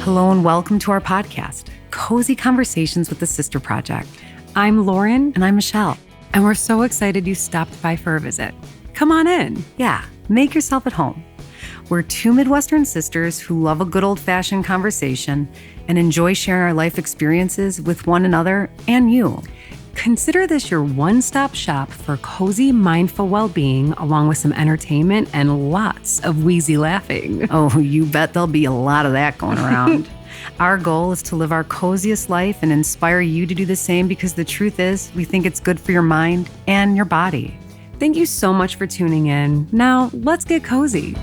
Hello and welcome to our podcast, Cozy Conversations with the Sister Project. I'm Lauren. And I'm Michelle. And we're so excited you stopped by for a visit. Come on in. Yeah, make yourself at home. We're two Midwestern sisters who love a good old-fashioned conversation and enjoy sharing our life experiences with one another and you. Consider this your one-stop shop for cozy, mindful well-being, along with some entertainment and lots of wheezy laughing. Oh, you bet there'll be a lot of that going around. Our goal is to live our coziest life and inspire you to do the same because the truth is, we think it's good for your mind and your body. Thank you so much for tuning in. Now, let's get cozy.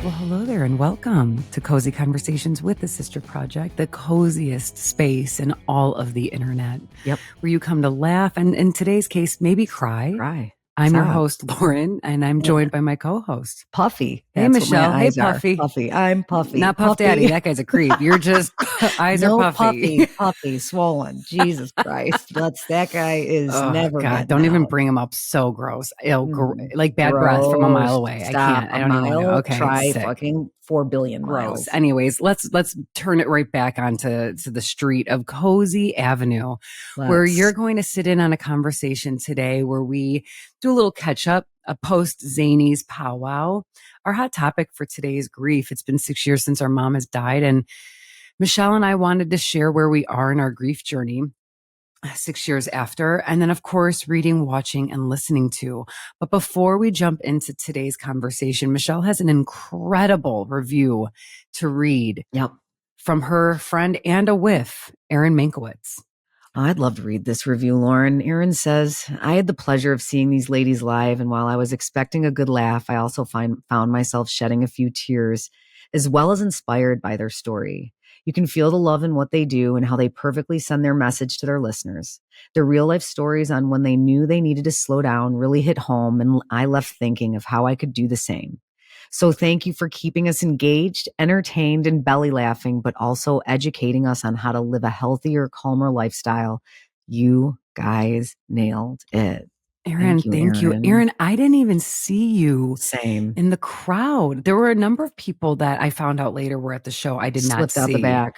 Well, hello there and welcome to Cozy Conversations with the Sister Project, the coziest space in all of the internet. Yep. Where you come to laugh and in today's case, maybe cry. I'm your host, Lauren, and I'm joined by my co-host, Puffy. Hey, That's Michelle. What my Hey, eyes are. Puffy. Puffy. I'm Puffy. Not Puff Puffy. Daddy. That guy's a creep. You're just eyes no, are puffy. Puffy, swollen. Jesus Christ. That guy is never God, don't even bring him up. So gross. Like bad breath from a mile away. Stop. I can't. I don't even know. Okay. Try sick. fucking 4 billion Gross. miles. Anyways, let's turn it right back onto the street of Cozy Avenue, where you're going to sit in on a conversation today where we do a little catch up, a post-Zanies powwow. Our hot topic for today is grief. It's been 6 years since our mom has died, and Michelle and I wanted to share where we are in our grief journey 6 years after, and then of course reading, watching, and listening to. But before we jump into today's conversation, Michelle has an incredible review to read. Yep. From her friend and a whiff, Erin Mankiewicz. I'd love to read this review, Lauren. Erin says, I had the pleasure of seeing these ladies live, and while I was expecting a good laugh, I also found myself shedding a few tears, as well as inspired by their story. You can feel the love in what they do and how they perfectly send their message to their listeners. Their real life stories on when they knew they needed to slow down really hit home, and I left thinking of how I could do the same. So thank you for keeping us engaged, entertained, and belly laughing, but also educating us on how to live a healthier, calmer lifestyle. You guys nailed it. Erin, thank you. Erin, I didn't even see you in the crowd. There were a number of people that I found out later were at the show I did not see. Slipped out the back.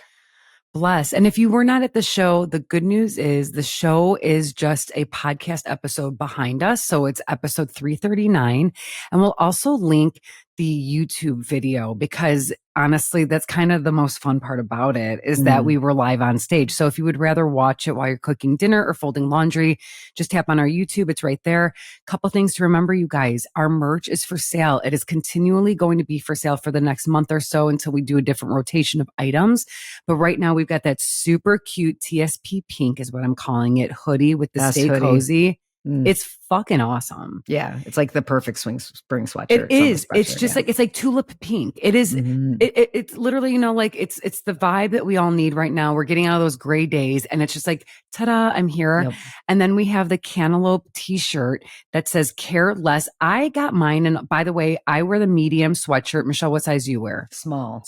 Bless. And if you were not at the show, the good news is the show is just a podcast episode behind us. So it's episode 339. And we'll also link the YouTube video because honestly, that's kind of the most fun part about it is that we were live on stage. So if you would rather watch it while you're cooking dinner or folding laundry, just tap on our YouTube. It's right there. Couple things to remember, you guys. Our merch is for sale. It is continually going to be for sale for the next month or so until we do a different rotation of items. But right now we've got that super cute TSP pink is what I'm calling it, hoodie with the Stay Cozy. It's fucking awesome. Yeah. It's like the perfect spring sweatshirt. It is. It's just like, it's like tulip pink. It is. It's literally, like it's the vibe that we all need right now. We're getting out of those gray days and it's just like, ta-da, I'm here. Yep. And then we have the cantaloupe t-shirt that says care less. I got mine. And by the way, I wear the medium sweatshirt. Michelle, what size do you wear? Small.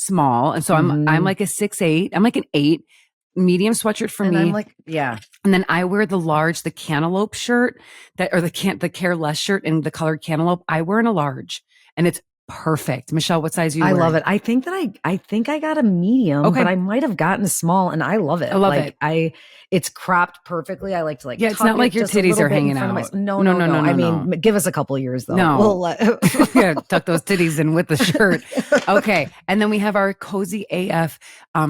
And so I'm like a 6'8". I'm like an 8. Medium sweatshirt for me. I'm like, yeah. And then I wear the large, the cantaloupe shirt the care less shirt in the colored cantaloupe. I wear in a large and it's perfect. Michelle, what size do you wear? I love it. I think I got a medium, but I might have gotten a small and I love it. I love it. It's cropped perfectly. I like to it's not like your titties are hanging out. No. I mean, give us a couple of years though. No. Yeah, tuck those titties in with the shirt. Okay. And then we have our Cozy AF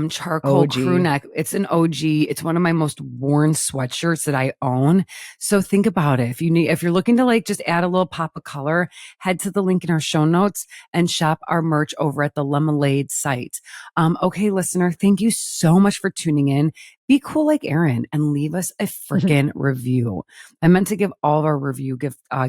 charcoal crew neck. It's an OG. It's one of my most worn sweatshirts that I own. So think about it. If you're looking to like just add a little pop of color, head to the link in our show notes and shop our merch over at the Lemonade site. Okay, listener, thank you so much for tuning in. Be cool like Erin and leave us a freaking review. I meant to give all of our review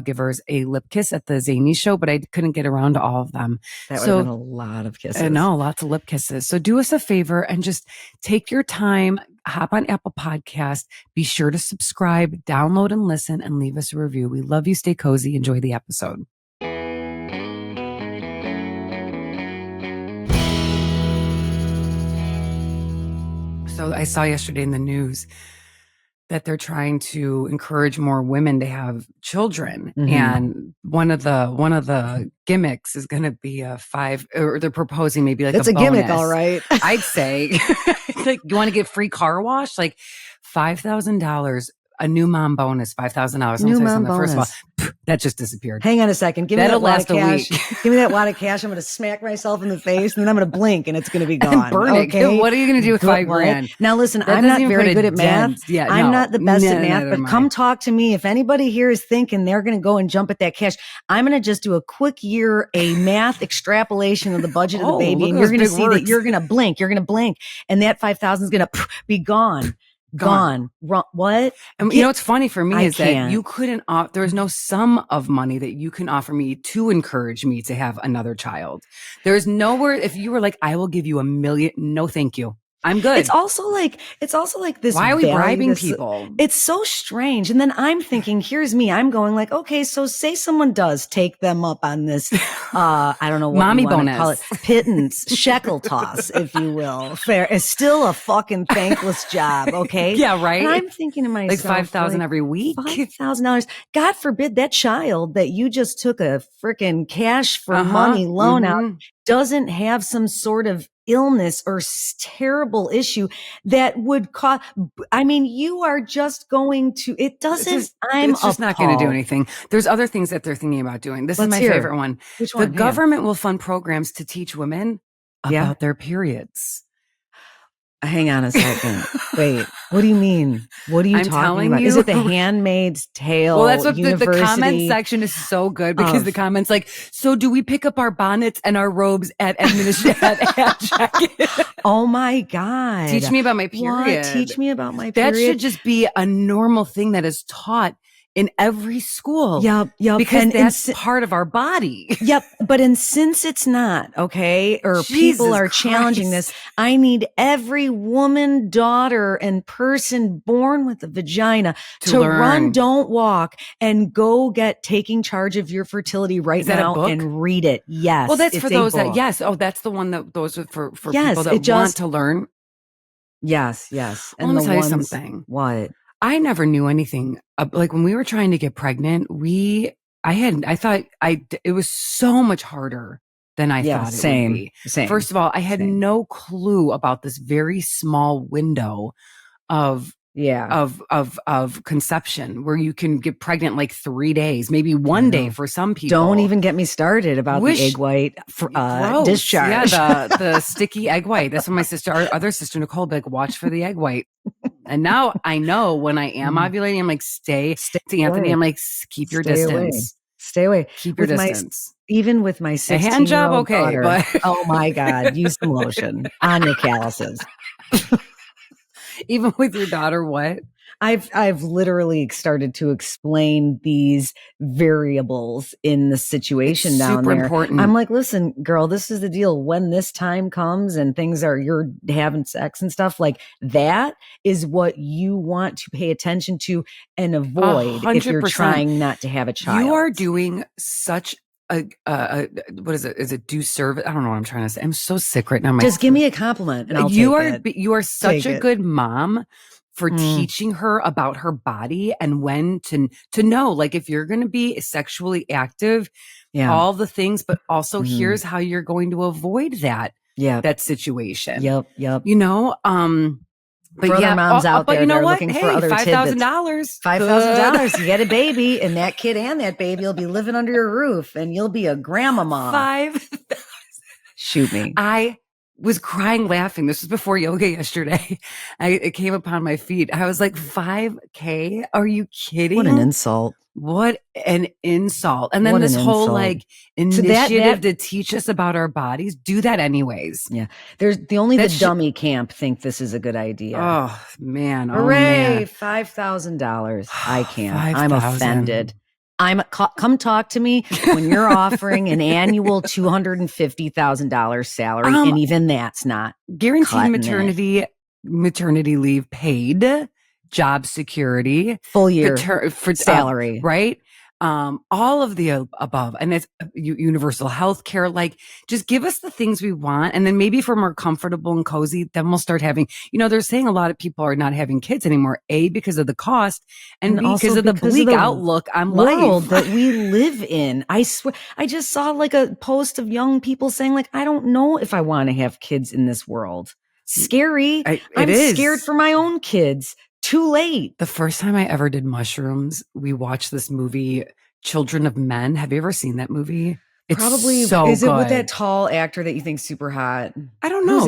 givers a lip kiss at the Zanies show, but I couldn't get around to all of them. That would have been a lot of kisses. I know, lots of lip kisses. So do us a favor and just take your time, hop on Apple Podcast, be sure to subscribe, download and listen, and leave us a review. We love you. Stay cozy. Enjoy the episode. So I saw yesterday in the news that they're trying to encourage more women to have children. Mhm. And one of the gimmicks is going to be a 5, or they're proposing maybe like It's a gimmick, all right. I'd say, like, you want to get free car wash? Like $5,000, a new mom bonus, $5,000. New mom bonus. First of all, that just disappeared. Hang on a second. Give me That'll that wad of last a cash. week. Give me that wad of cash. I'm going to smack myself in the face, and then I'm going to blink, and it's going to be gone. And burn it. Okay? What are you going to do with $5,000? Now, listen, That I'm doesn't not even very put a good at math. dent. Yeah, I'm no. not the best at math, Neither but am I. come talk to me. If anybody here is thinking they're going to go and jump at that cash, I'm going to just do a quick a math extrapolation of the budget of the baby, and you're going to see that you're going to blink. You're going to blink, and that 5,000 is going to be gone. Gone. What? And you know what's funny for me is can't. that you couldn't there's no sum of money that you can offer me to encourage me to have another child. There's nowhere, if you were like, I will give you $1 million, no thank you. I'm good. It's also like this. Why are we bribing people? It's so strange. And then I'm thinking, here's me. I'm going like, okay, so say someone does take them up on this, I don't know what mommy you want bonus. to call it, pittance, shekel toss, if you will. Fair. It's still a fucking thankless job. Okay. Yeah. Right. And I'm thinking to myself, like $5,000 every week. $5,000. God forbid that child that you just took a freaking cash for money loan out doesn't have some sort of illness or terrible issue that would cause, I mean, you are just going to, it's just not going to do anything. There's other things that they're thinking about doing. This is my favorite one. Which one? The government will fund programs to teach women about their periods. Hang on a second. Wait, what do you mean? What are you talking about? Is it The Handmaid's Tale? Well, that's what the comment section is so good, because the comments like, so do we pick up our bonnets and our robes at check-in? Oh my God. Teach me about my period. What? Teach me about my period. That should just be a normal thing that is taught in every school. Yep. Because that's part of our body. Yep. But since it's not, okay, or people are challenging this, I need every woman, daughter, and person born with a vagina to run, don't walk, and go get taking charge of your fertility right now and read it. Yes. Well, that's for those that, yes. Oh, that's the one that those are for people that want to learn. Yes. And let me tell you something. What? I never knew anything. Like when we were trying to get pregnant, I thought it was so much harder than I thought it would be. Same. First of all, I had no clue about this very small window of conception where you can get pregnant like 3 days, maybe 1 day for some people. Don't even get me started about the egg white discharge. Yeah, the sticky egg white. That's what our other sister Nicole be like, watch for the egg white. And now I know when I am ovulating, I'm like, stay to Anthony. I'm like, keep your distance. Stay away. Keep your distance. Even with my 16-year-old hand job, okay, daughter, but oh my God, use some lotion on your calluses. Even with your daughter, what? I've literally started to explain these variables in the situation down there. Super important. I'm like, listen, girl, this is the deal. When this time comes and you're having sex and stuff, like that is what you want to pay attention to and avoid 100%. If you're trying not to have a child. You are doing such what is it? Is it due service? I don't know what I'm trying to say. I'm so sick right now. Just give me a compliment and I'll take it. You are such a good mom for teaching her about her body and when to know, like, if you're going to be sexually active, all the things, but also here's how you're going to avoid that situation. Yep. You know, but for other moms out there, they're looking for other tidbits. $5,000. You get a baby, and that kid and that baby will be living under your roof, and you'll be a grandmama. $5,000. Shoot me. I was crying laughing. This was before yoga yesterday. It came upon my feed. I was like, $5,000? Are you kidding? What an insult. What an insult. And then this whole like initiative to teach us about our bodies, do that anyways. Yeah. There's the dummy camp think this is a good idea. Oh man. Hooray. $5,000. I can't. I'm offended. Come talk to me when you're offering an annual $250,000 salary. And even that's not guaranteed maternity leave paid, job security, full year for salary, right? all of the above. And it's universal health care. Like, just give us the things we want. And then maybe if we're more comfortable and cozy, then we'll start having, they're saying a lot of people are not having kids anymore, A, because of the cost, and B, because of the bleak outlook on world life that we live in. I swear, I just saw like a post of young people saying like, I don't know if I want to have kids in this world. Scary. I'm scared for my own kids. Too late. The first time I ever did mushrooms, we watched this movie, Children of Men. Have you ever seen that movie? It's probably so is good. It with that tall actor that you think super hot? I don't know.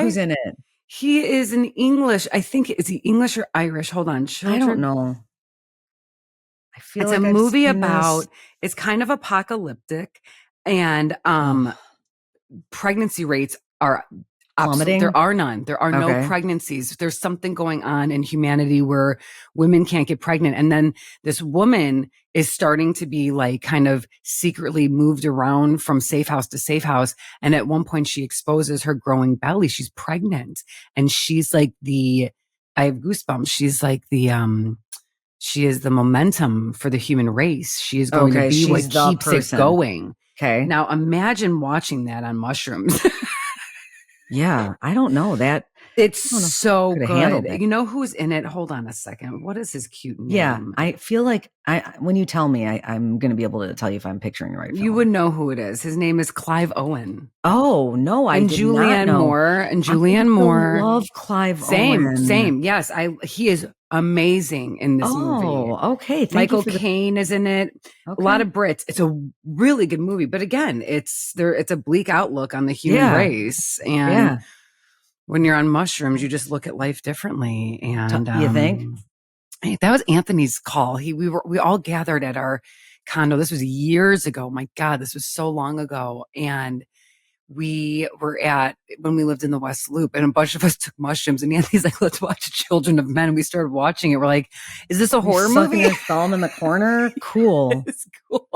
Who's in it? He is in English. I think, is he English or Irish? Hold on. I don't know. I feel it's like a movie about, it's kind of apocalyptic, and pregnancy rates are plummeting. There are none. There are no pregnancies. There's something going on in humanity where women can't get pregnant. And then this woman is starting to be like kind of secretly moved around from safe house to safe house. And at one point she exposes her growing belly. She's pregnant. And she's like I have goosebumps. She's like she is the momentum for the human race. She is going to be what keeps it going. Okay. Now imagine watching that on mushrooms. Yeah, I don't know that. It's so good. You know who's in it? Hold on a second. What is his cute name? Yeah, I feel like when you tell me, I'm going to be able to tell you if I'm picturing the right film. You would know who it is. His name is Clive Owen. Oh, no, I did Julianne not know. Moore. And Julianne Moore. I love Clive Owen. Same. Yes, he is amazing in this movie. Oh, okay. Michael Caine is in it. Okay. A lot of Brits. It's a really good movie. But again, it's a bleak outlook on the human race. And when you're on mushrooms, you just look at life differently. And you think? That was Anthony's call. We all gathered at our condo. This was years ago. My God, this was so long ago. And we were when we lived in the West Loop, and a bunch of us took mushrooms, and Anthony's like, let's watch Children of Men. And we started watching it. We're like, is this a horror movie? Your thumb in the corner? Cool. It's cool.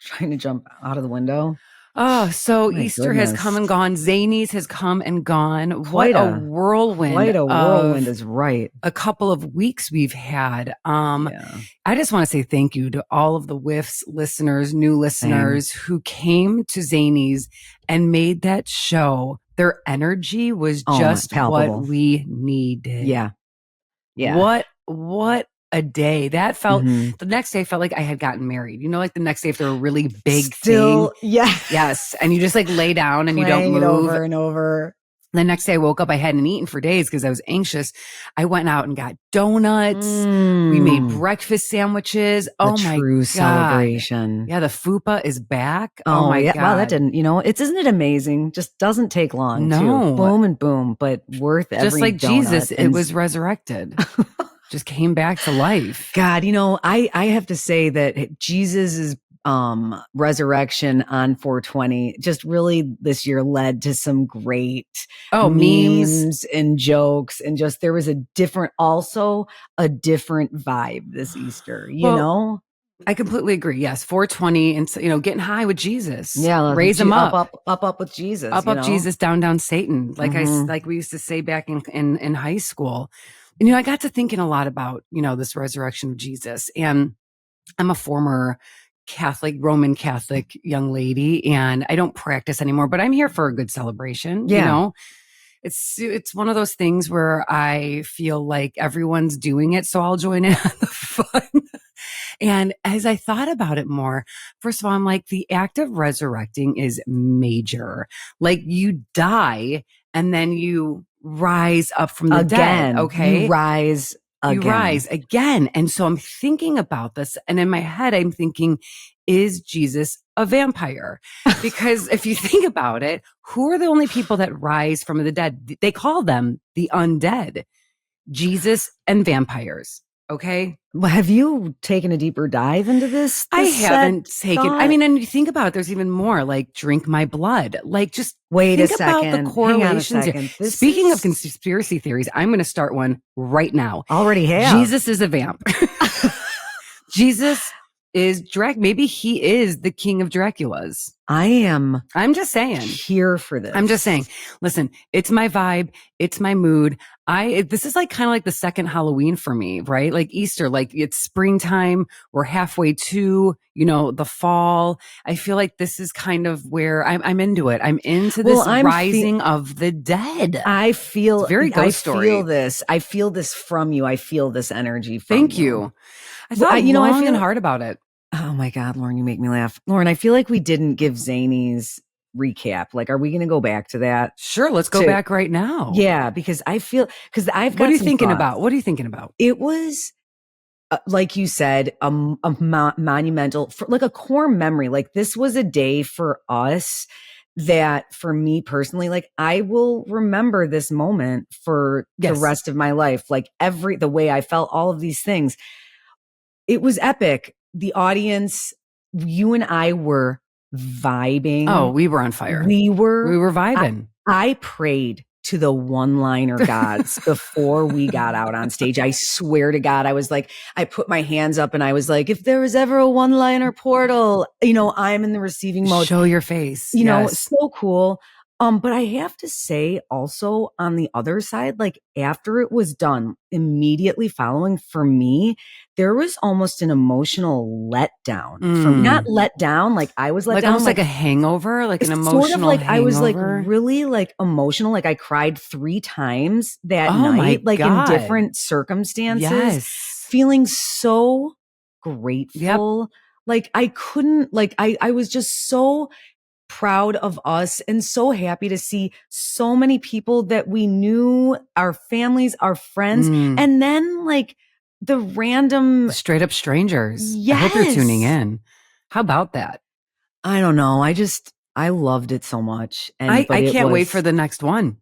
Trying to jump out of the window. Oh, so Easter has come and gone. Zanies has come and gone. What a whirlwind. Quite a whirlwind is right. A couple of weeks we've had. I just want to say thank you to all of the WIFs listeners, new listeners who came to Zanies and made that show. Their energy was just palpable. What we needed. Yeah. What a day that felt. The next day felt like I had gotten married. Like the next day after a really big thing. Yes. And you just like lay down and you don't move. Over and over. The next day I woke up, I hadn't eaten for days because I was anxious. I went out and got donuts. We made breakfast sandwiches. Oh my God. True celebration. Yeah, the fupa is back. Oh my God. Wow, that didn't, isn't it amazing? Just doesn't take long. No. Boom and boom, but worth every just like donut. Jesus, it was resurrected. Just came back to life. God, I have to say that Jesus's resurrection on 420 just really this year led to some great memes and jokes, and just there was a different vibe this Easter, you know? I completely agree. Yes, 420, and getting high with Jesus. Yeah, raise him up with Jesus. Up Jesus, down Satan. Like we used to say back in high school. And I got to thinking a lot about this resurrection of Jesus, and I'm a former Roman Catholic young lady, and I don't practice anymore, but I'm here for a good celebration. It's one of those things where I feel like everyone's doing it, so I'll join in on the fun. And as I thought about it more, first of all, I'm like, the act of resurrecting is major. Like, you die and then you rise up from the dead. Okay. You rise again. And so I'm thinking about this, and in my head, I'm thinking, is Jesus a vampire? Because if you think about it, who are the only people that rise from the dead? They call them the undead. Jesus and vampires. Okay. Well, have you taken a deeper dive into this? I haven't taken. I mean, and you think about it, there's even more. Like, drink my blood. Like, just wait think a second. About the correlations. Hang on a second. Speaking of conspiracy theories, I'm going to start one right now. Already have. Jesus is a vamp. Jesus is Maybe he is the king of Draculas. I'm just saying. Here for this. I'm just saying, listen, it's my vibe. It's my mood. This is like kind of like the second Halloween for me, right? Like Easter, like it's springtime. We're halfway to, the fall. I feel like this is kind of where I'm into it. I'm into this rising of the dead. I feel it's very ghost story. I feel this from you. I feel this energy from Thank you. I thought long and hard about it. Oh my God, Lauren, you make me laugh. Lauren, I feel like we didn't give Zanies recap. Like, are we going to go back to that? Sure. Let's go back right now. Yeah. Because I've got What are you thinking about? What are you thinking about? It was, like you said, a monumental, like a core memory. Like this was a day for us that for me personally, like I will remember this moment for the rest of my life. Like the way I felt, all of these things. It was epic. The audience, you and I were vibing. Oh, we were on fire. We were vibing. I prayed to the one-liner gods before we got out on stage. I swear to God, I was like, I put my hands up and I was like, if there was ever a one-liner portal, I'm in the receiving mode. Show your face. So cool. But I have to say also on the other side, like after it was done, immediately following for me, there was almost an emotional letdown. Not let down, like I was let down. Almost like a hangover, like an emotional sort of like hangover. I was like really like emotional. Like I cried 3 times that night, like in different circumstances. Yes. Feeling so grateful. Yep. Like I couldn't, like I was just so proud of us and so happy to see so many people that we knew, our families, our friends, and then like the random straight up strangers. Yes. I hope you're tuning in. How about that? I don't know. I loved it so much. And I can't wait for the next one.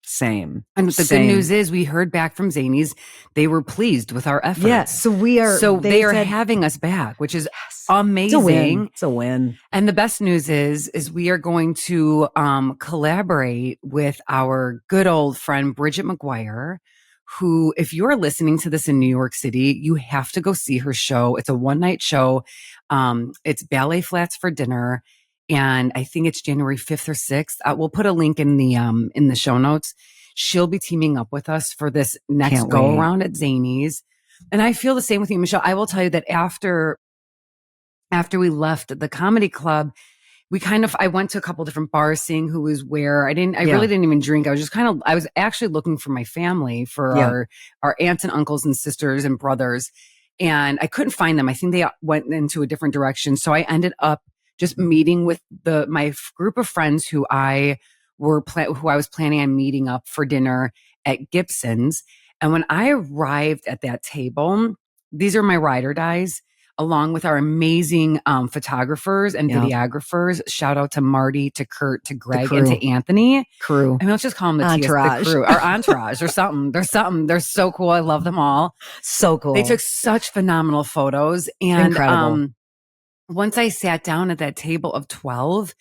Same. And the good news is we heard back from Zanies. They were pleased with our efforts. Yeah. So they are having us back, which is amazing. It's a win. And the best news is we are going to collaborate with our good old friend, Bridget McGuire, who, if you're listening to this in New York City, you have to go see her show. It's a one-night show. It's Ballet Flats for Dinner. And I think it's January 5th or 6th. We'll put a link in the show notes. She'll be teaming up with us for this next go around at Zanies. And I feel the same with you, Michelle. I will tell you that after we left the comedy club, I went to a couple different bars seeing who was where. I really didn't even drink. I was just I was actually looking for my family, for our aunts and uncles and sisters and brothers. And I couldn't find them. I think they went into a different direction. So I ended up just meeting with my group of friends who I was planning on meeting up for dinner at Gibson's. And when I arrived at that table, these are my ride or dies, along with our amazing photographers and videographers. Shout out to Marty, to Kurt, to Greg, and to Anthony. Crew. I mean, let's just call them the crew, or entourage, or something. There's something. They're so cool. I love them all. So cool. They took such phenomenal photos. And incredible. Once I sat down at that table of 12,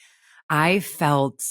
I felt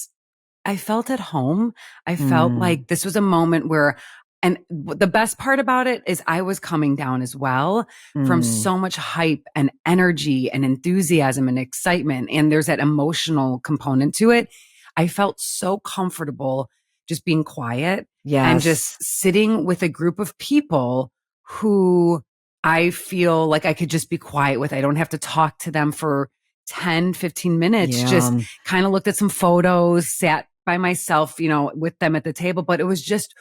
at home. I felt like this was a moment where, and the best part about it is I was coming down as well from so much hype and energy and enthusiasm and excitement. And there's that emotional component to it. I felt so comfortable just being quiet and just sitting with a group of people who I feel like I could just be quiet with. I don't have to talk to them for 10, 15 minutes. Just kind of looked at some photos, sat by myself, with them at the table. But it was just,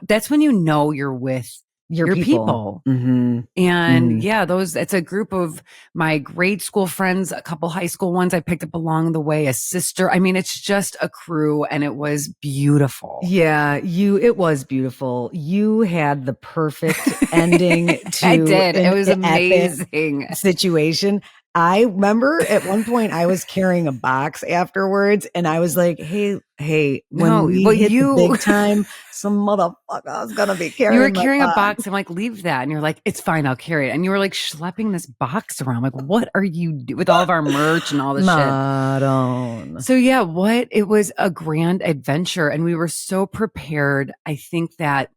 that's when you're with your people. Mm-hmm. And it's a group of my grade school friends, a couple high school ones I picked up along the way, a sister. I mean, it's just a crew, and it was beautiful. Yeah, it was beautiful. You had the perfect ending to I did. It was amazing situation. I remember at one point I was carrying a box afterwards, and I was like, hey, when we hit the big time, some motherfucker is going to be carrying You were carrying a box. I'm like, leave that. And you're like, it's fine, I'll carry it. And you were like schlepping this box around. Like, what are you doing with all of our merch and all this shit? So it was a grand adventure, and we were so prepared. I think that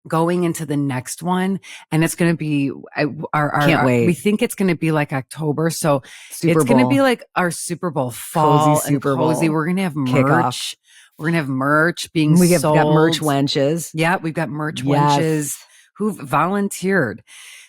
going into the next one, and it's going to be Can't wait. we think it's going to be like October, so Super it's going to Bowl. be like our Super Bowl fall Cozy Super and cozy. Bowl We're going to have merch. kickoff. We're going to have merch being We've sold. got merch wenches. Yeah, we've got merch Yes. wenches who've volunteered.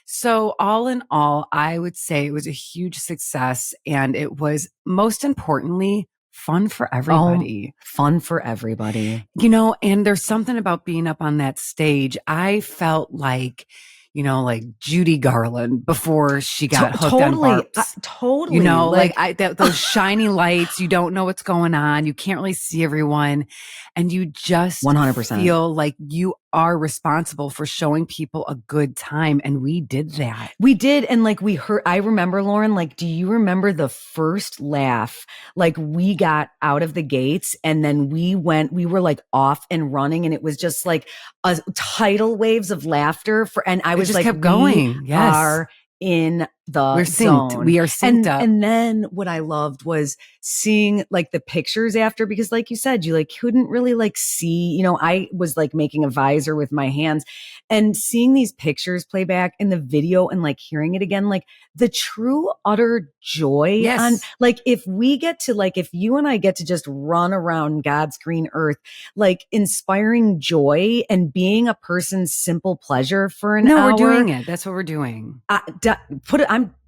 So all in all, I would say it was a huge success, and it was most importantly fun for everybody. Fun for everybody. You know, and there's something about being up on that stage. I felt like, you know, like Judy Garland before she got hooked on barbs. Totally. You know, like those shiny lights, you don't know what's going on. You can't really see everyone. And you just 100% feel like you are responsible for showing people a good time. And we did that. We did. And like I remember, Lauren, like, do you remember the first laugh? Like we got out of the gates and then we were like off and running, and it was just like a tidal waves of laughter and I was just like, kept going. Yes. Are in the We're synced. zone. We are synced up. And then what I loved was seeing like the pictures after, because like you said, you like couldn't really like see, you know, I was like making a visor with my hands, and seeing these pictures play back in the video and like hearing it again, like the true utter joy on, like if you and I get to just run around God's green earth, like inspiring joy and being a person's simple pleasure for an hour. We're doing it. That's what we're doing.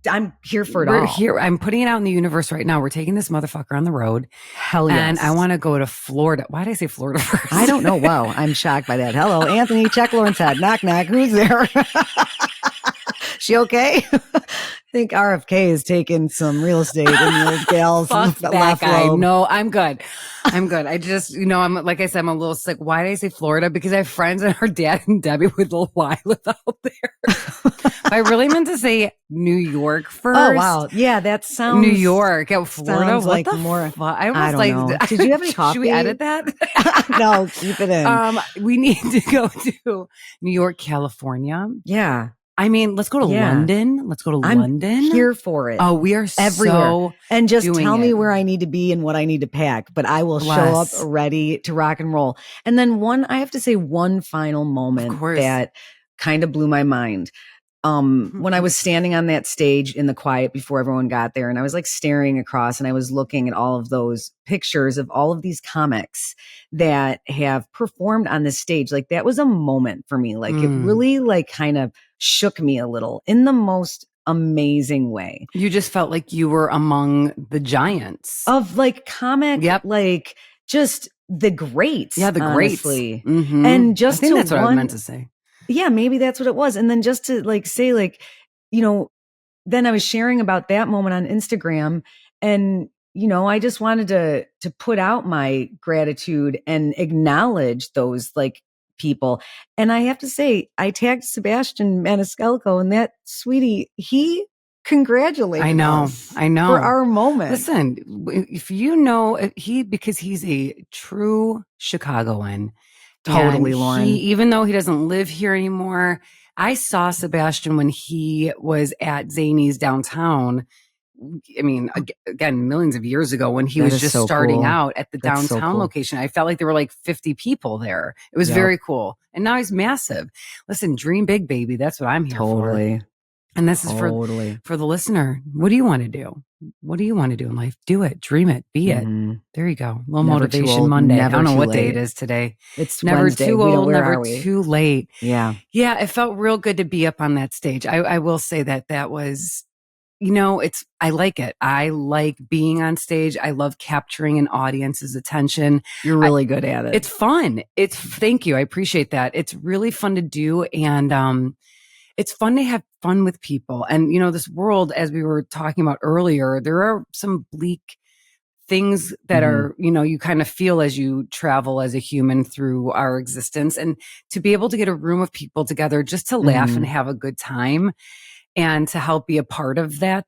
I'm here for it We're all. Here. I'm putting it out in the universe right now. We're taking this motherfucker on the road. Hell yes. And I want to go to Florida. Why did I say Florida first? I don't know. Wow. I'm shocked by that. Hello, Anthony. Check Lauren's head. Knock, knock. Who's there? She okay? I think RFK has taken some real estate in the gal's that guy. No, I'm good. I just, you know, I'm like I said, I'm a little sick. Why did I say Florida? Because I have friends and her dad and Debbie with little Lila out there. I really meant to say New York first. Oh wow, yeah, that sounds New York. Yeah, Florida. What like the more. I was don't like, know. Did you have any coffee? Should we edit that? No, keep it in. We need to go to New York, California. Yeah. I mean, let's go to London. Let's go to London. Here for it. Oh, we are everywhere. And just tell me it. where I need to be and what I need to pack, but I will show up ready to rock and roll. And then I have to say one final moment that kind of blew my mind. When I was standing on that stage in the quiet before everyone got there, and I was like staring across and I was looking at all of those pictures of all of these comics that have performed on this stage. Like that was a moment for me. Like it really like kind of shook me a little in the most amazing way. You just felt like you were among the giants of like comic, like just the greats. Yeah, the honestly. greats. Mm-hmm. And just I think that's what I meant to say. Yeah, maybe that's what it was. And then just to like say like, you know, then I was sharing about that moment on Instagram, and you know, I just wanted to put out my gratitude and acknowledge those like people. And I have to say, I tagged Sebastian Maniscalco, and that sweetie, he congratulated us. I know for our moment. Listen, if you know because he's a true Chicagoan. Totally, Lauren. Even though he doesn't live here anymore, I saw Sebastian when he was at Zanies downtown. I mean, again, millions of years ago when he was just starting out at the downtown location. I felt like there were like 50 people there. It was very cool. And now he's massive. Listen, dream big, baby. That's what I'm here for. And this is for the listener. What do you want to do? What do you want to do in life? Do it. Dream it. Be it. There you go. A little motivation Monday. I don't know what day it is today. It's never Wednesday. too old, never too late. Yeah. Yeah. It felt real good to be up on that stage. I will say that was, you know, I like it. I like being on stage. I love capturing an audience's attention. You're really good at it. It's fun. Thank you. I appreciate that. It's really fun to do. And, it's fun to have fun with people. And, you know, this world, as we were talking about earlier, there are some bleak things that are, you know, you kind of feel as you travel as a human through our existence. And to be able to get a room of people together just to laugh and have a good time and to help be a part of that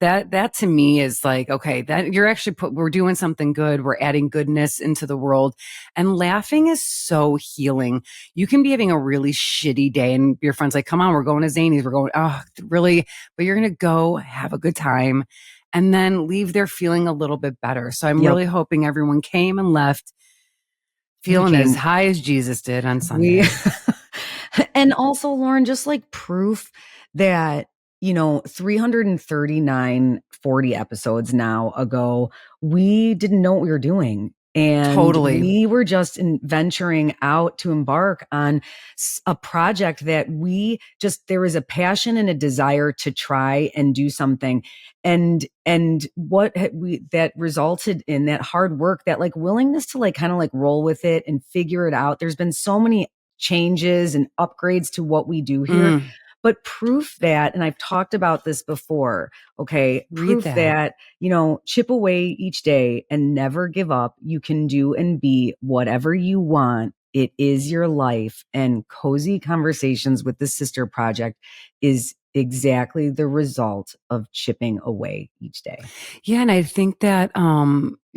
to me is like, okay, that you're actually we're doing something good. We're adding goodness into the world, and laughing is so healing. You can be having a really shitty day and your friend's like, come on, we're going to Zanies. We're going, oh, really? But you're going to go have a good time and then leave there feeling a little bit better. So I'm really hoping everyone came and left feeling as high as Jesus did on Sunday. And also, Lauren, just like proof that, 339, 40 episodes now ago, we didn't know what we were doing. And Totally. we were just venturing out to embark on a project that there was a passion and a desire to try and do something. And that resulted in that hard work, that like willingness to like kind of like roll with it and figure it out. There's been so many changes and upgrades to what we do here. But proof that, and I've talked about this before, okay, proof that, chip away each day and never give up. You can do and be whatever you want. It is your life. And Cozy Conversations with the Sister Project is exactly the result of chipping away each day. Yeah. And I think that,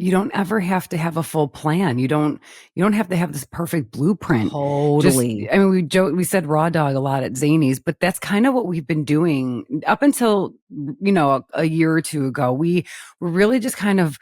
you don't ever have to have a full plan. You don't have to have this perfect blueprint. Totally. We said raw dog a lot at Zanies, but that's kind of what we've been doing up until, a year or two ago. We were really just kind of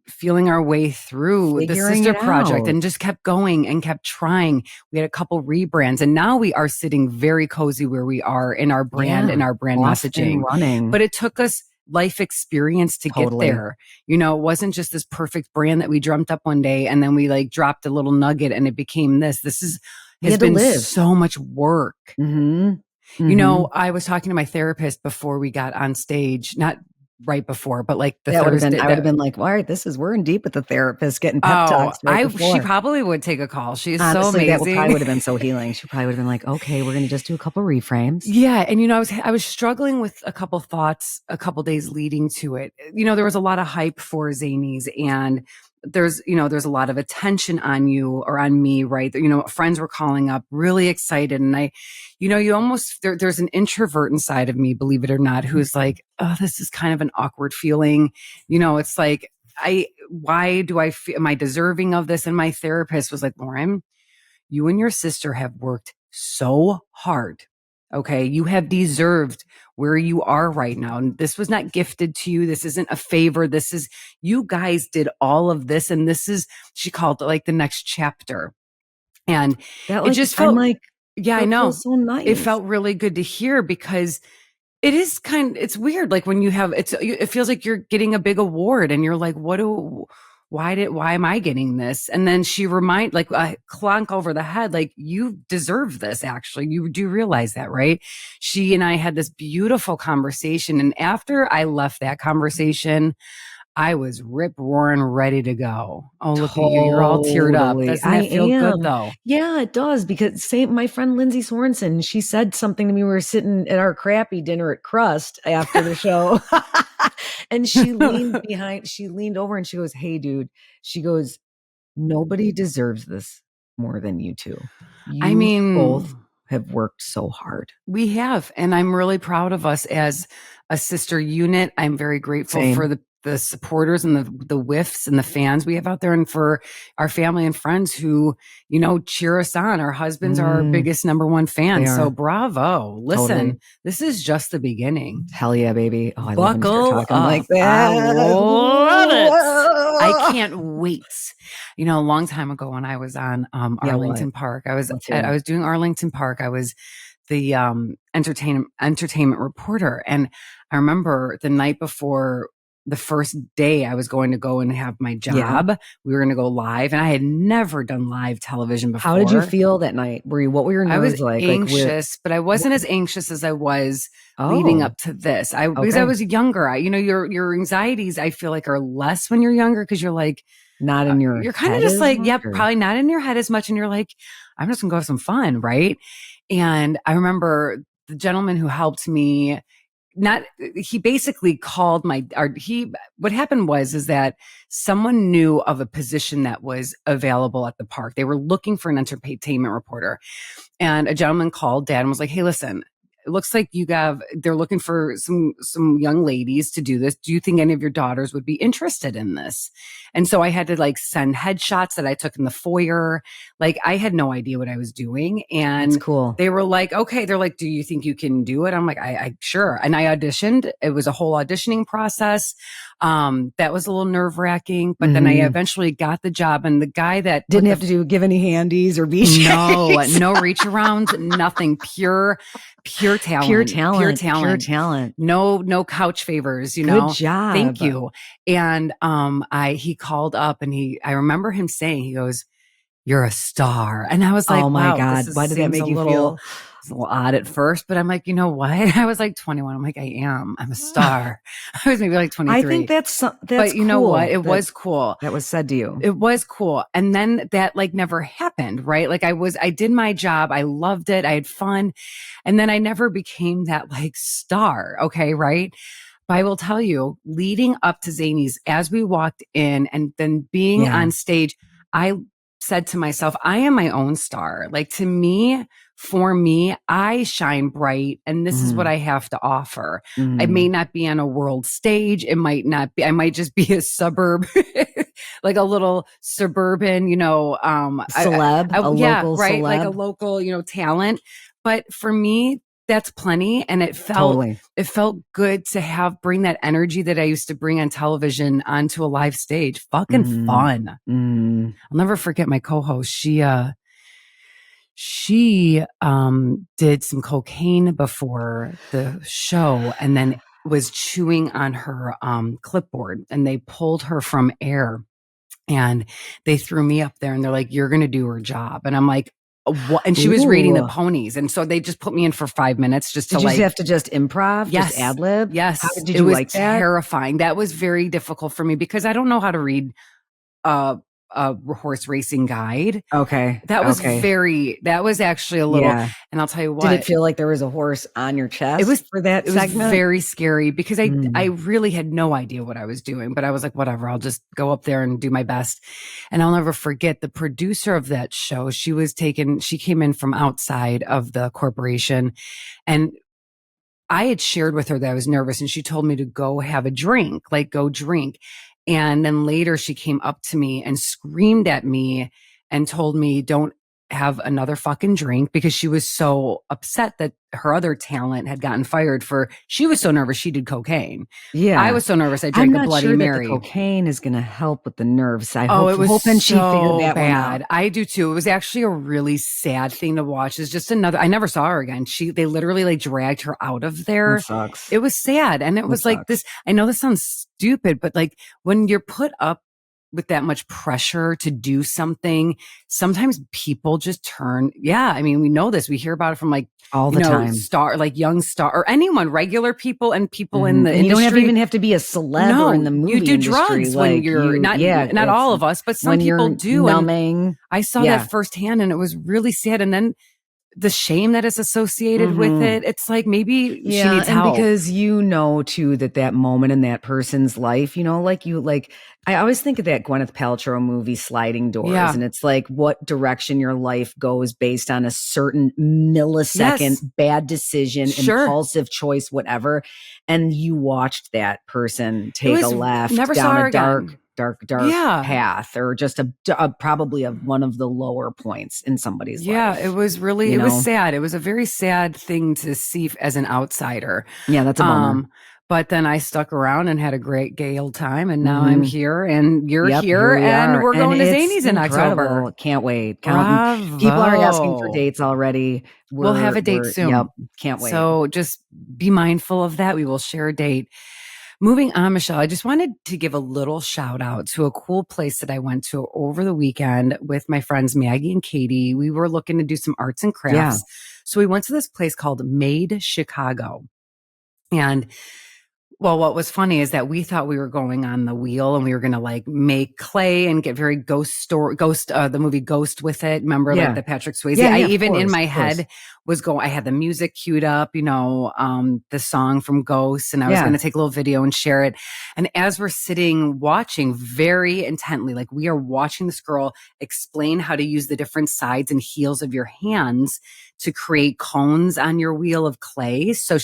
feeling our way through the sister project and just kept going and kept trying. We had a couple rebrands, and now we are sitting very cozy where we are in our brand and our brand messaging. Running. But it took us life experience to get there. It wasn't just this perfect brand that we dreamt up one day and then we like dropped a little nugget and it became this. This has been so much work. I was talking to my therapist before we got on stage, not right before, but like the Thursday. I would have been like, all right, we're in deep with the therapist getting pep talks. She probably would take a call. She's honestly, so amazing. That probably would have been so healing. She probably would have been like, okay, we're going to just do a couple reframes. Yeah. And, I was struggling with a couple thoughts a couple days leading to it. There was a lot of hype for Zanies, and there's a lot of attention on you or on me, right? Friends were calling up really excited. And I, there's an introvert inside of me, believe it or not, who's like, oh, this is kind of an awkward feeling. It's like, why do I feel, am I deserving of this? And my therapist was like, Lauren, you and your sister have worked so hard. Okay. You have deserved where you are right now. And this was not gifted to you. This isn't a favor. You guys did all of this. And she called it like the next chapter. And that, it just felt like, yeah, I know. So nice. It felt really good to hear because it's weird. Like when it feels like you're getting a big award and you're like, why am I getting this? And then she like a clunk over the head, like you deserve this. Actually, you do realize that, right? She and I had this beautiful conversation. And after I left that conversation, I was rip roaring ready to go. Oh, look at you. You're all teared up. Doesn't that feel good though? Yeah, it does. Because my friend Lindsay Sorensen, she said something to me. We were sitting at our crappy dinner at Crust after the show. And she leaned over and she goes, hey, dude, she goes, nobody deserves this more than you two. You both have worked so hard. We have. And I'm really proud of us as a sister unit. I'm very grateful for the supporters and the whiffs and the fans we have out there, and for our family and friends who, cheer us on. Our husbands are our biggest number one fans. So bravo. Listen, This is just the beginning. Hell yeah, baby. Oh, I Buckle love when you're talking up. like that. I love it. I can't wait. A long time ago when I was on Arlington Park, I was doing Arlington Park. I was the entertainment reporter. And I remember the night before the first day I was going to go and have my job, we were going to go live, and I had never done live television before. How did you feel that night? What were your nerves like? I was anxious, but I wasn't as anxious as I was leading up to this. Because I was younger. Your anxieties, I feel like, are less when you're younger because you're like, not in your you're kind of just like, probably not in your head as much. And you're like, I'm just gonna go have some fun. Right. And I remember the gentleman who helped me, he basically called what happened is that someone knew of a position that was available at the park. They were looking for an entertainment reporter, and a gentleman called Dad and was like, hey, listen, it looks like they're looking for some young ladies to do this. Do you think any of your daughters would be interested in this? And so I had to like send headshots that I took in the foyer. Like I had no idea what I was doing. And That's cool. they were like, okay, they're like, do you think you can do it? I'm like, I sure. And I auditioned. It was a whole auditioning process. That was a little nerve wracking, but then I eventually got the job, and the guy that didn't have to give any handies or BJs. No reach arounds, nothing. Pure talent. No couch favors, you know. Good job. Thank you. And he called up, and I remember him saying, he goes, "You're a star." And I was like, oh my wow, God, why did that make you feel? It's a little odd at first, but I'm like, you know what? I was like 21. I'm like, I'm a star. I was maybe like 23. I think that's but you know what? It was cool. That was said to you. It was cool. And then that like never happened, right? Like I did my job. I loved it. I had fun. And then I never became that like star. Okay. Right. But I will tell you, leading up to Zanies, as we walked in and then being on stage, I said to myself, I am my own star. Like for me, I shine bright, and this is what I have to offer. I may not be on a world stage. It might not be, I might just be a suburb, like a little suburban, celeb, local right. celeb. Like a local, talent. But for me, that's plenty. And it felt good to bring that energy that I used to bring on television onto a live stage. Fucking fun. I'll never forget my co-host. She did some cocaine before the show and then was chewing on her clipboard, and they pulled her from air and they threw me up there and they're like, "You're going to do her job." And I'm like, what? And she was reading the ponies. And so they just put me in for 5 minutes just to Did you have to just improv? Yes. Just ad lib? Yes. How did you like that? Terrifying. That was very difficult for me because I don't know how to read a horse racing guide. Okay. That was actually a little, and I'll tell you what. Did it feel like there was a horse on your chest it was segment? very scary because I really had no idea what I was doing, but I was like, whatever, I'll just go up there and do my best. And I'll never forget the producer of that show. She came in from outside of the corporation, and I had shared with her that I was nervous, and she told me to go have a drink, like go drink. And then later she came up to me and screamed at me and told me, "Don't have another fucking drink," because she was so upset that her other talent had gotten fired she was so nervous she did cocaine. Yeah. I was so nervous I drank a Bloody Mary. That the cocaine is going to help with the nerves. It was hoping she figured that bad. One out. I do too. It was actually a really sad thing to watch. It's just I never saw her again. They literally like dragged her out of there. That sucks. It was sad. And it was like this, I know this sounds stupid, but like when you're put up with that much pressure to do something, sometimes people just turn. Yeah. I mean, we know this. We hear about it from like all the time. Young star or anyone, regular people and people in the industry. You don't even have to be a celeb or in the movie industry. You do drugs when you're not all of us, but some people do. Numbing. And I saw that firsthand and it was really sad. And then the shame that is associated with it. It's like maybe she needs help. Because too that moment in that person's life, I always think of that Gwyneth Paltrow movie Sliding Doors, and it's like what direction your life goes based on a certain millisecond bad decision, impulsive choice, whatever. And you watched that person take a left down a dark path, or just probably one of the lower points in somebody's life. Yeah, it was really, it was sad. It was a very sad thing to see as an outsider. Yeah, that's a bummer. But then I stuck around and had a great gay old time, and now I'm here, and you're here, and we're going to Zanies in October. Can't wait. People Bravo. are asking for dates already. We'll have a date soon. Yep, can't wait. So just be mindful of that. We will share a date. Moving on, Michelle, I just wanted to give a little shout out to a cool place that I went to over the weekend with my friends Maggie and Katie. We were looking to do some arts and crafts. So we went to this place called Made Chicago. And well, what was funny is that we thought we were going on the wheel and we were going to like make clay and get very the movie Ghost with it. Remember like the Patrick Swayze? In my head I had the music queued up, the song from Ghost, and I was going to take a little video and share it. And as we're sitting watching very intently, like we are watching this girl explain how to use the different sides and heels of your hands to create cones on your wheel of clay. So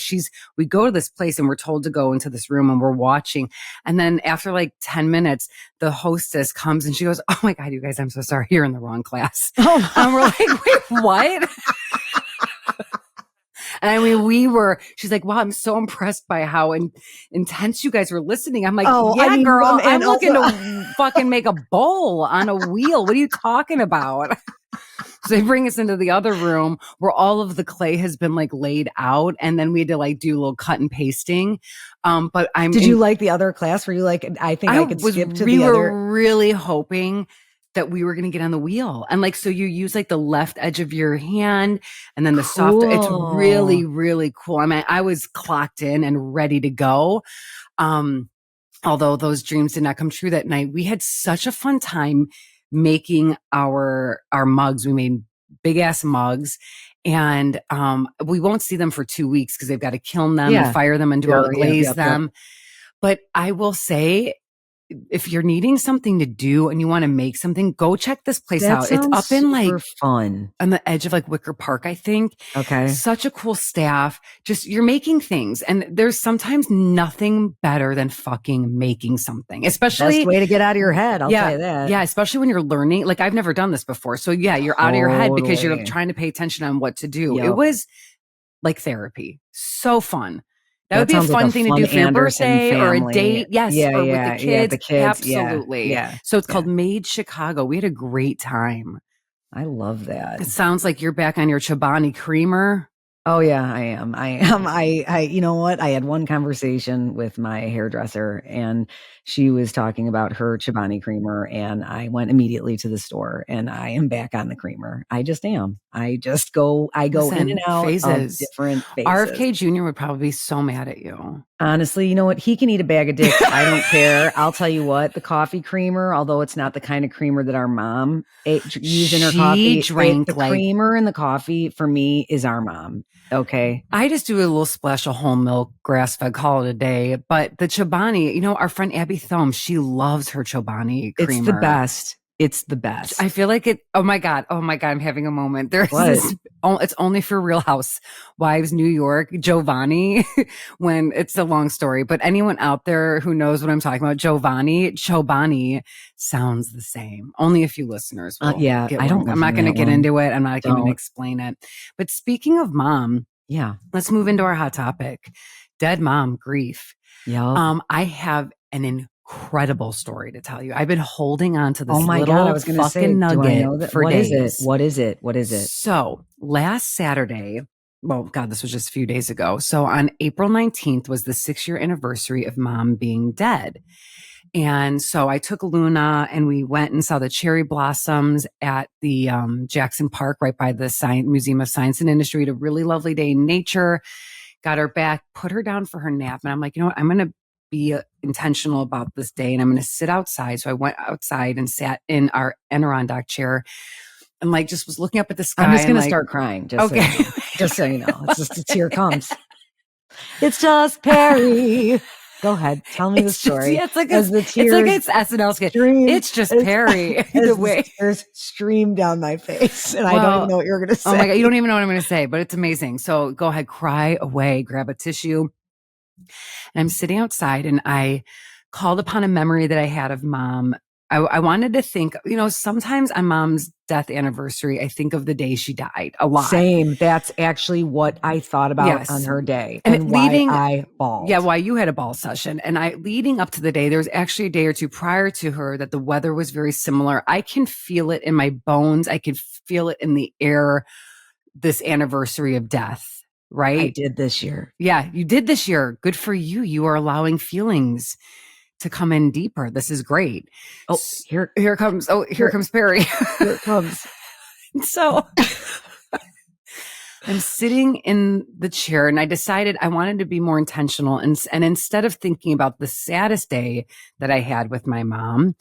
we go to this place and we're told to go into this room and we're watching. And then after like 10 minutes, the hostess comes and she goes, "Oh my God, you guys, I'm so sorry. You're in the wrong class." Oh. And we're like, "Wait, what?" And I mean, she's like, "Wow, I'm so impressed by how intense you guys were listening." I'm like, "Yeah, girl, I'm looking to fucking make a bowl on a wheel. What are you talking about?" So they bring us into the other room where all of the clay has been like laid out. And then we had to like do a little cut and pasting. Did you like the other class? Were you like, I think I could skip to the other? We were really hoping that we were going to get on the wheel. And like, so you use like the left edge of your hand and then the soft, it's really, really cool. I mean, I was clocked in and ready to go. Although those dreams did not come true that night. We had such a fun time making our mugs. We made big ass mugs, and we won't see them for 2 weeks because they've got to kiln them and fire them and glaze them. But I will say, if you're needing something to do and you want to make something, go check this place out. It's up in like fun on the edge of like Wicker Park, I think. Okay. Such a cool staff. Just you're making things. And there's sometimes nothing better than fucking making something, especially best way to get out of your head. I'll tell you that. Yeah. Especially when you're learning. Like I've never done this before. So yeah, you're out of your head because you're trying to pay attention on what to do. It was like therapy. So fun. That would be a fun thing to do for your birthday or a date. Yes. Or with the kids. Absolutely. Yeah. So it's called Made Chicago. We had a great time. I love that. It sounds like you're back on your Chobani creamer. Oh yeah, I am. I you know what? I had one conversation with my hairdresser and she was talking about her Chobani creamer and I went immediately to the store and I am back on the creamer. I just am. I go in and out phases. Of different phases. RFK Jr. would probably be so mad at you. Honestly, you know what? He can eat a bag of dicks. I don't care. I'll tell you what, the coffee creamer, although it's not the kind of creamer that our mom used in her coffee. The creamer in the coffee for me is our mom. Okay. I just do a little splash of whole milk, grass-fed, call it a day. But the Chobani, you know, our friend Abby Thome, she loves her Chobani creamer. It's the best. It's the best. I feel like it. Oh my God. I'm having a moment. There's this. It's only for Real Housewives New York, Giovanni. When it's a long story, but anyone out there who knows what I'm talking about, Chobani sounds the same. Only a few listeners. I don't. I'm not going to get into it. I'm not going to explain it. But speaking of mom, let's move into our hot topic: dead mom grief. Yeah. I have an incredible story to tell you. I've been holding on to this fucking nugget for days. What is it? So last Saturday, well, God, this was just a few days ago. So on April 19th was the 6-year anniversary of mom being dead. And so I took Luna and we went and saw the cherry blossoms at the Jackson Park right by the Museum of Science and Industry. We had a really lovely day in nature, got her back, put her down for her nap. And I'm like, you know what? I'm going to be intentional about this day and I'm going to sit outside. So I went outside and sat in our Adirondack chair and like just was looking up at the sky. I'm just going to start crying. Just so you know, it's just a tear comes. It's just Perry. Go ahead. Tell me the story. It's like it's SNL sketch. It's just Perry. The way tears stream down my face. And I don't even know what you're going to say. Oh my God. You don't even know what I'm going to say, but it's amazing. So go ahead, cry away, grab a tissue. And I'm sitting outside and I called upon a memory that I had of mom. I wanted to think, you know, sometimes on mom's death anniversary, I think of the day she died a lot. Same. That's actually what I thought about on her day and why I bawled. Yeah, why you had a ball session. And leading up to the day, there was actually a day or two prior to her that the weather was very similar. I can feel it in my bones. I can feel it in the air, this anniversary of death. Right? I did this year. Yeah, you did this year. Good for you. You are allowing feelings to come in deeper. This is great. Oh, here comes. Here comes Perry. Here it comes. So I'm sitting in the chair and I decided I wanted to be more intentional. And instead of thinking about the saddest day that I had with my mom,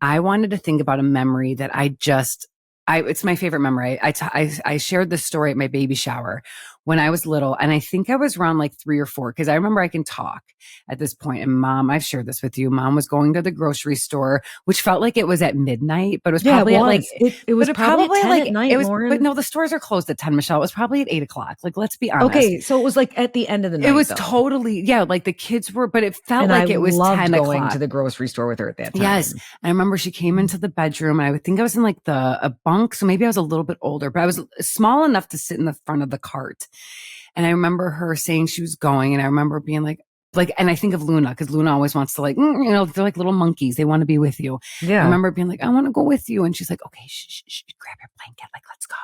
I wanted to think about a memory that it's my favorite memory. I shared this story at my baby shower when I was little. And I think I was around like 3 or 4, because I remember I can talk at this point. And mom, I've shared this with you. Mom was going to the grocery store, which felt like it was at midnight, but it was probably at like, it was probably at 10 at night, Lauren. But no, the stores are closed at 10, Michelle. It was probably at 8 o'clock. Like, let's be honest. Okay. So it was like at the end of the night. It was totally, like the kids were, but it felt like it was 10 o'clock. Going to the grocery store with her at that time. Yes. And I remember she came into the bedroom, and I would think I was in like a bunk. So maybe I was a little bit older, but I was small enough to sit in the front of the cart. And I remember her saying she was going, and I remember being like, and I think of Luna, because Luna always wants to they're like little monkeys. They want to be with you. Yeah. I remember being like, I want to go with you. And she's like, okay, grab your blanket. Like, let's go.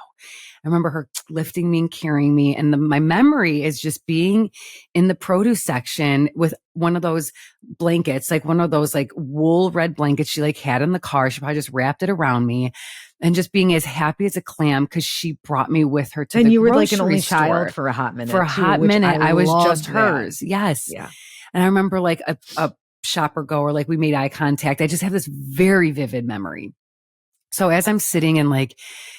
I remember her lifting me and carrying me. And my memory is just being in the produce section with one of those blankets, like one of those like wool red blankets she like had in the car. She probably just wrapped it around me, and just being as happy as a clam because she brought me with her to the grocery store. And you were like an only child for a hot minute. For a hot minute, I was just hers. Yes. Yeah. And I remember like a shopper goer, like we made eye contact. I just have this very vivid memory. So as I'm sitting and like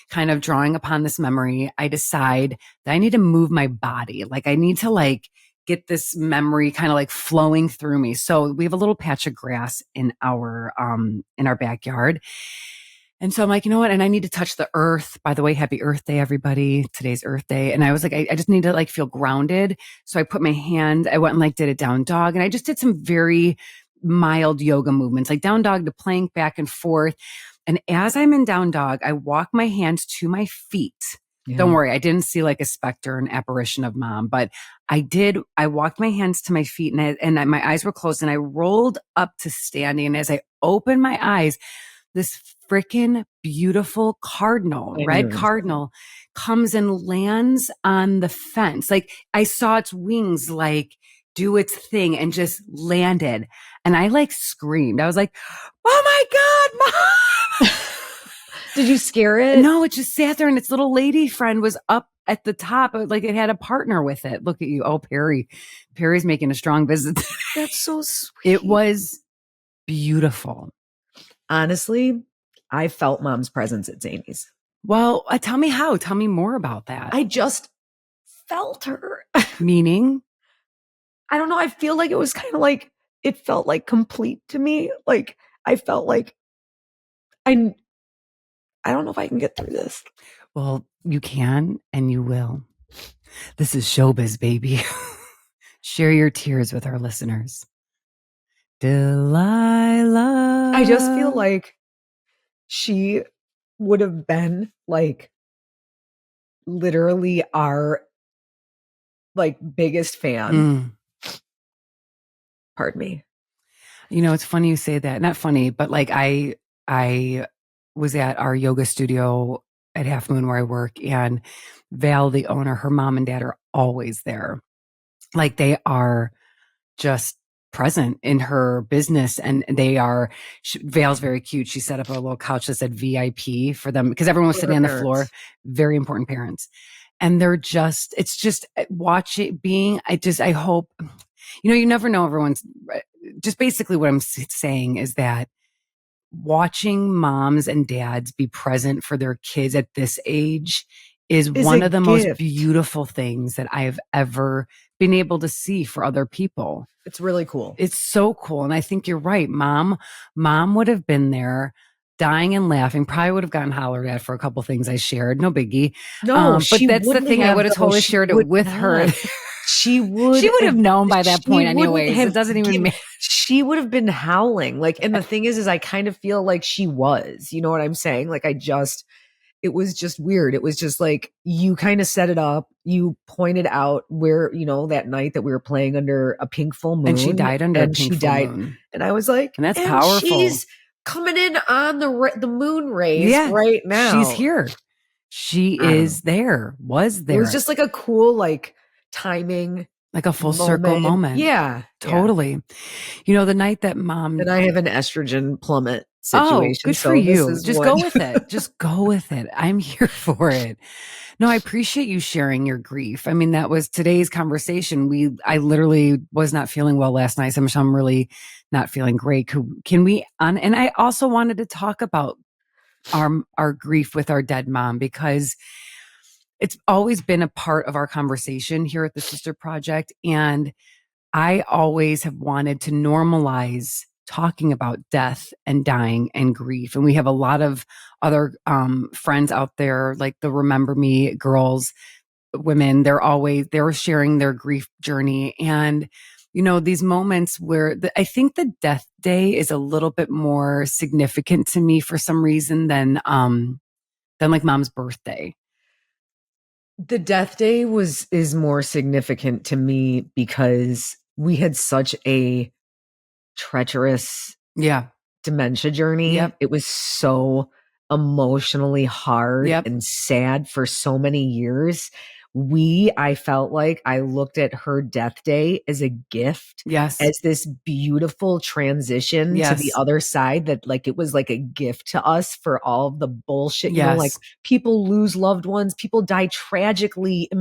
kind of drawing upon this memory, I decide that I need to move my body. Like I need to like get this memory kind of like flowing through me. So we have a little patch of grass in our backyard. And so I'm like, you know what? And I need to touch the earth. By the way, happy Earth Day, everybody. Today's Earth Day. And I was like, I just need to like feel grounded. So I put my hand, I went and like did a down dog. And I just did some very mild yoga movements, like down dog to plank, back and forth. And as I'm in down dog, I walk my hands to my feet. Yeah. Don't worry, I didn't see like a specter, an apparition of mom, but I did. I walked my hands to my feet, and my eyes were closed, and I rolled up to standing. And as I opened my eyes, this freaking beautiful red cardinal comes and lands on the fence. Like I saw its wings like do its thing and just landed. And I like screamed. I was like, oh my God, Mom. Did you scare it? No, it just sat there, and its little lady friend was up at the top. Like it had a partner with it. Look at you. Oh, Perry's making a strong visit. That's so sweet. It was beautiful. Honestly, I felt Mom's presence at Zanies. Well, tell me how. Tell me more about that. I just felt her. Meaning? I don't know. I feel like it was kind of like, it felt like complete to me. Like I felt like I don't know if I can get through this. Well, you can and you will. This is showbiz, baby. Share your tears with our listeners. Delilah. I just feel like she would have been like literally our like biggest fan. Pardon me. You know, it's funny you say that. Not funny, but like I was at our yoga studio at Half Moon where I work, and Val, the owner, her mom and dad are always there. Like they are just present in her business, and Val's very cute. She set up a little couch that said VIP for them because everyone was sitting on the floor. Very important parents. And it's just watching I hope, you never know everyone's just basically what I'm saying is that watching moms and dads be present for their kids at this age is one of the most beautiful things that I have ever been able to see for other people. It's really cool. It's so cool. And I think you're right. Mom would have been there dying and laughing, probably would have gotten hollered at for a couple things I shared. No biggie. No, but that's the thing. I would have totally shared it with her. She would have known by that point anyways. It doesn't even matter. She would have been howling. Like, and the thing is I kind of feel like she was, you know what I'm saying? Like it was just weird. It was just like, you kind of set it up. You pointed out where, that night that we were playing under a pink full moon. And she died under a pink full moon. And I was like, and that's powerful. She's coming in on the moon rays right now. She's here. She is there, was there. It was just like a cool, like, timing, like a full circle moment. Yeah, totally. The night that mom and I have an estrogen plummet situation. Oh, good for you. Just go with it. Just go with it. I'm here for it. No, I appreciate you sharing your grief. I mean, that was today's conversation. I literally was not feeling well last night. So I'm really not feeling great. Can we and I also wanted to talk about our grief with our dead mom, because it's always been a part of our conversation here at the Sister Project. And I always have wanted to normalize talking about death and dying and grief. And we have a lot of other friends out there, like the Remember Me girls, women. They're sharing their grief journey. And, these moments where I think the death day is a little bit more significant to me for some reason than like mom's birthday. The death day is more significant to me because we had such a treacherous dementia journey. Yep. It was so emotionally hard and sad for so many years. I felt like I looked at her death day as a gift, as this beautiful transition to the other side, that like it was like a gift to us for all of the bullshit, like people lose loved ones, people die tragically,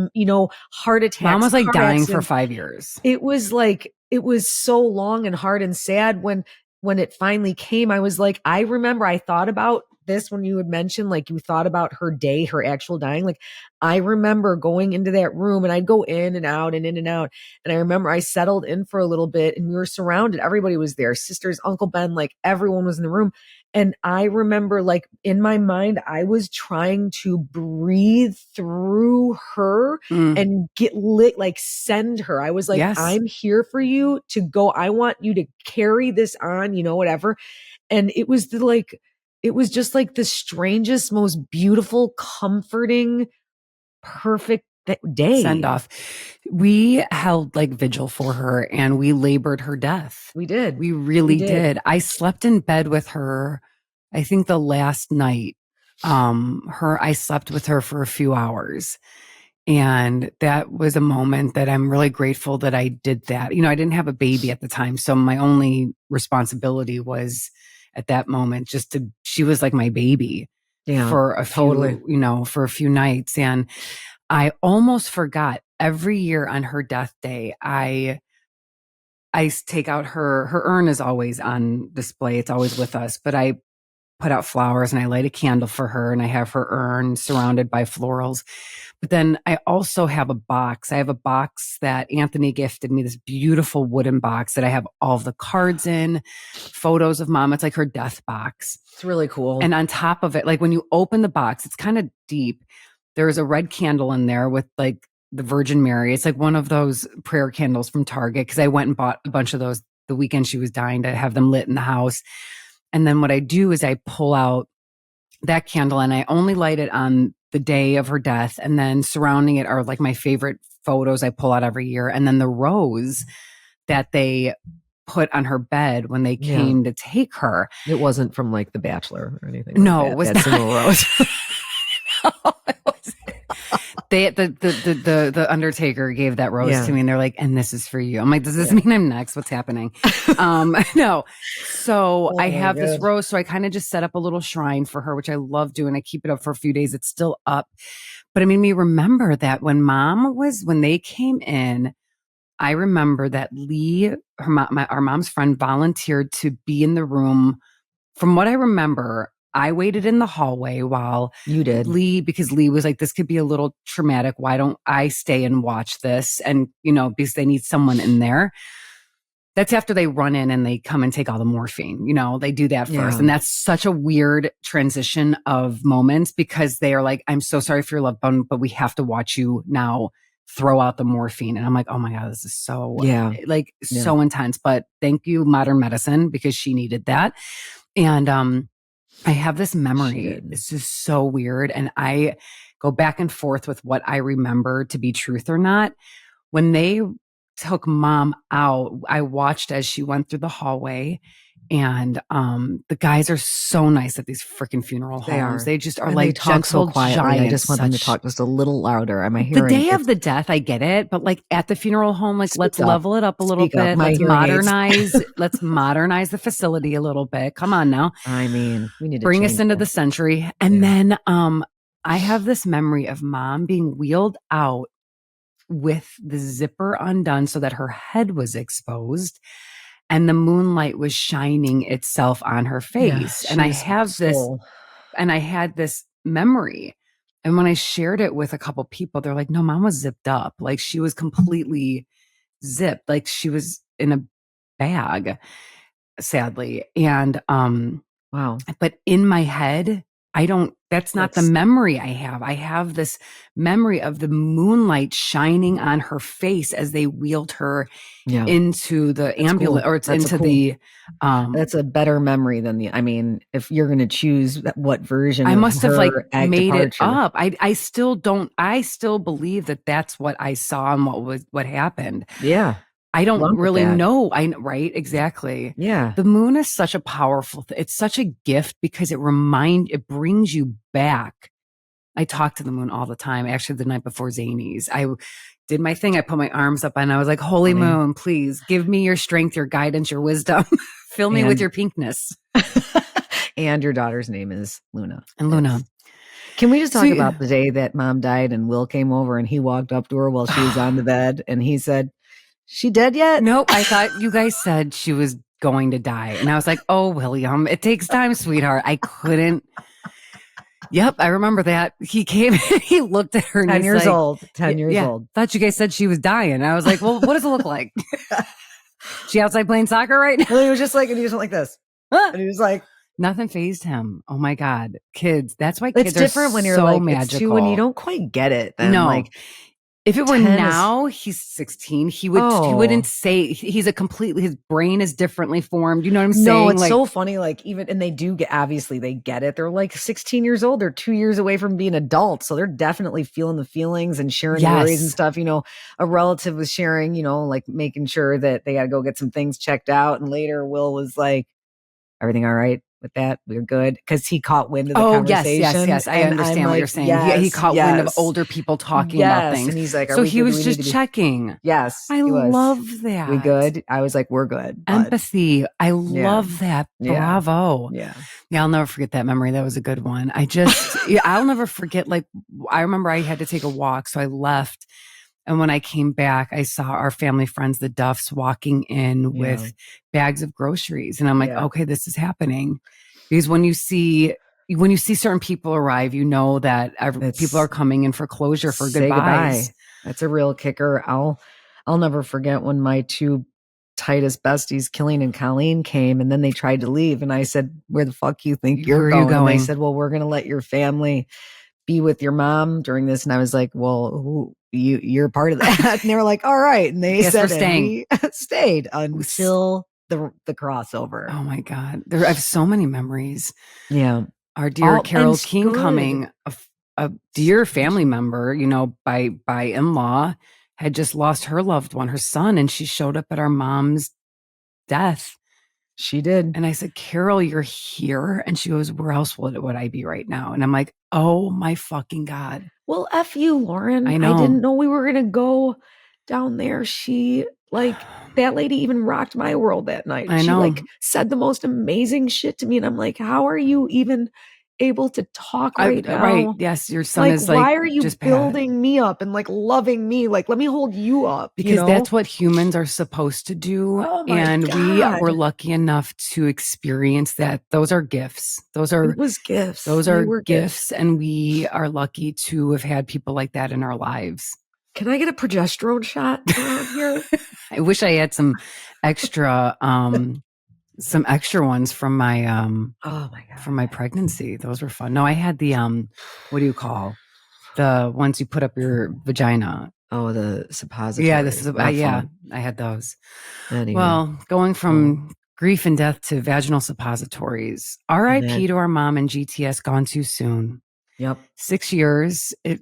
heart attacks. Mom was like dying for 5 years. It was so long and hard and sad when it finally came. I was like, I remember I thought about this when you had mentioned, like you thought about her day, her actual dying. Like I remember going into that room and I'd go in and out and in and out. And I remember I settled in for a little bit and we were surrounded. Everybody was there. Sisters, Uncle Ben, like everyone was in the room. And I remember like in my mind, I was trying to breathe through her and get lit, like send her. I was like, I'm here for you to go. I want you to carry this on, whatever. And it was just like the strangest, most beautiful, comforting, perfect day. Send off. We held like vigil for her and we labored her death. We did. We really did. I slept in bed with her. I think the last night, I slept with her for a few hours. And that was a moment that I'm really grateful that I did that. I didn't have a baby at the time. So my only responsibility was at that moment she was like my baby for a few, for a few nights. And I almost forgot every year on her death day, I take out her urn is always on display. It's always with us, but I put out flowers and I light a candle for her and I have her urn surrounded by florals. But then I also have a box. I have a box that Anthony gifted me, this beautiful wooden box that I have all the cards in, photos of mom. It's like her death box. It's really cool. And on top of it, like when you open the box, it's kind of deep. There's a red candle in there with like the Virgin Mary. It's like one of those prayer candles from Target because I went and bought a bunch of those the weekend she was dying to have them lit in the house. And then what I do is I pull out that candle and I only light it on the day of her death. And then surrounding it are like my favorite photos I pull out every year. And then the rose that they put on her bed when they came to take her. It wasn't from like The Bachelor or anything. No, like it was that single rose. No, it wasn't. The Undertaker gave that rose to me and they're like, and this is for you. I'm like, does this mean I'm next? What's happening? No. So I have this rose. So I kind of just set up a little shrine for her, which I love doing. I keep it up for a few days. It's still up. But it made me remember that when they came in, I remember that Lee, our mom's friend, volunteered to be in the room. From what I remember, I waited in the hallway while you did because Lee was like, this could be a little traumatic. Why don't I stay and watch this? And, because they need someone in there. That's after they run in and they come and take all the morphine. They do that first. And that's such a weird transition of moments because they are like, I'm so sorry for your loved one, but we have to watch you now throw out the morphine. And I'm like, oh my God, this is so so intense. But thank you, modern medicine, because she needed that. And, I have this memory. It's just so weird. And I go back and forth with what I remember to be truth or not. When they took mom out, I watched as she went through the hallway. And the guys are so nice at these freaking funeral homes. They just are and like they talk so quietly. Giants. I just want them to talk just a little louder. Am I hearing the day of the death? I get it, but like at the funeral home, like let's level it up a little bit. Let's modernize. Let's modernize the facility a little bit. Come on now. I mean, we need to bring us into the century. And then I have this memory of mom being wheeled out with the zipper undone so that her head was exposed. And the moonlight was shining itself on her face. And I have this, and I had this memory And when I shared it with a couple people, they're like, no, mom was zipped up. Like she was completely zipped. Like she was in a bag, sadly. And, Wow. but in my head, that's not the memory I have. I have this memory of the moonlight shining on her face as they wheeled her into the ambulance, or it's into the, that's a better memory than if you're going to choose what version I of must have her like at made departure. it up. I still believe that that's what I saw and what happened. Yeah. I don't really know. Right. Exactly. Yeah. The moon is such a powerful it's such a gift because it brings you back. I talk to the moon all the time. Actually, the night before Zanies, I did my thing. I put my arms up and I was like, holy moon, please give me your strength, your guidance, your wisdom. Fill me with your pinkness. And your daughter's name is Luna. And Luna. Can we just talk about the day that mom died and Will came over and he walked up to her while she was on the bed and he said, she dead yet? Nope. I thought you guys said she was going to die. And I was like, oh, William, it takes time, sweetheart. I couldn't. Yep. I remember that. He came and he looked at her and 10 years old. 10 years old. Thought you guys said she was dying. I was like, well, what does it look like? She outside playing soccer right now? Well, he was just like, and he was like this. And he was like, nothing fazed him. Oh my God. Kids. That's why kids it's different when you're so like, magical. Too, when you don't quite get it. Then no. Like, if it were now, he's 16. He wouldn't say his brain is differently formed. You know what I'm saying? No, it's so funny. Like and they do obviously they get it. They're like 16 years old. They're 2 years away from being adults. So they're definitely feeling the feelings and sharing worries and stuff. A relative was sharing, like making sure that they got to go get some things checked out. And later Will was like, everything all right with that? We're good. Because he caught wind of the conversation. Yes. I understand what you're saying. He caught wind of older people talking about things. And he's like, so he was just checking. Yes. I love that. We good? I was like, we're good. Empathy. I love that. Bravo. Yeah. Yeah, I'll never forget that memory. That was a good one. I'll never forget, I remember I had to take a walk, so I left. And when I came back, I saw our family friends, the Duffs, walking in with bags of groceries. And I'm like, okay, this is happening. Because when you see certain people arrive, that people are coming in for closure, for goodbyes. Goodbye. That's a real kicker. I'll never forget when my two tightest besties, Killian and Colleen, came and then they tried to leave. And I said, where the fuck you think you're going? And they said, well, we're going to let your family be with your mom during this. And I was like, well, you're part of that. And they were like, all right. And they said, we stayed until the crossover. Oh my God. I have so many memories. Yeah. Our dear Carol King coming, a dear family member, by in-law, had just lost her loved one, her son. And she showed up at our mom's death. She did. And I said, Carol, you're here. And she goes, where else would I be right now? And I'm like, oh my fucking God. Well, F you, Lauren. I know. I didn't know we were going to go down there. She, that lady even rocked my world that night. I know. She, said the most amazing shit to me. And I'm like, how are you even able to talk right now? Right. Yes. Your son is why are you just building me up and loving me? Let me hold you up. Because that's what humans are supposed to do. Oh my and God. We were lucky enough to experience that. Those are gifts. It was gifts. Those are gifts. And we are lucky to have had people like that in our lives. Can I get a progesterone shot around here? I wish I had some extra ones from my oh my God, from my pregnancy. Those were fun. No, I had the what do you call the ones you put up your vagina? Oh, the suppositories. Yeah, I had those. Anyway. Well, going from grief and death to vaginal suppositories. R.I.P. to our mom and GTS, gone too soon. Yep. 6 years. It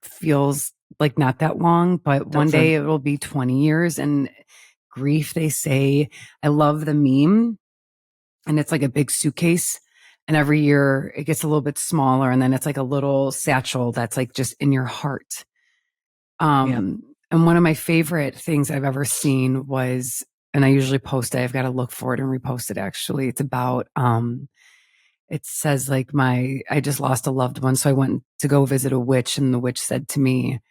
feels like not that long, but one day it will be 20 years. And grief, they say, I love the meme. And it's like a big suitcase. And every year it gets a little bit smaller. And then it's like a little satchel that's just in your heart. And one of my favorite things I've ever seen was, and I usually post it, I've got to look for it and repost it actually. It's about, it says I just lost a loved one. So I went to go visit a witch and the witch said to me,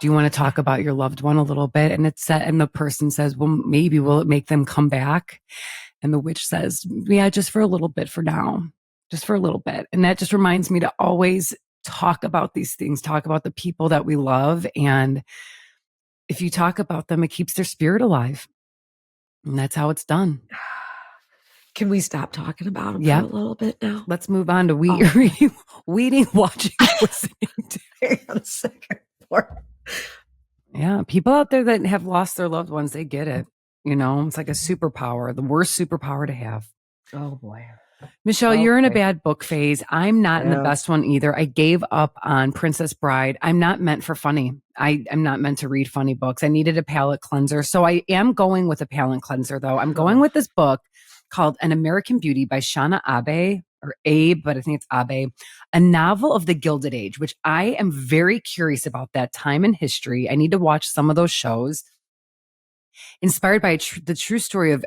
do you want to talk about your loved one a little bit? And and the person says, well, maybe will it make them come back? And the witch says, yeah, just for a little bit for now, just for a little bit. And that just reminds me to always talk about these things, talk about the people that we love. And if you talk about them, it keeps their spirit alive. And that's how it's done. Can we stop talking about them Yeah. for a little bit now? Let's move on to reading, watching, listening to. On the second floor. Yeah. People out there that have lost their loved ones, they get it. You know, it's like a superpower, the worst superpower to have. Oh boy. Michelle, you're in a bad book phase. I'm not in the best one either. I gave up on Princess Bride. I'm not meant for funny. I'm not meant to read funny books. I needed a palate cleanser. So I am going with a palate cleanser, though. I'm going with this book called An American Beauty by Shauna Abe, or Abe, but I think it's Abe, a novel of the Gilded Age, which I am very curious about that time in history. I need to watch some of those shows. Inspired by the true story of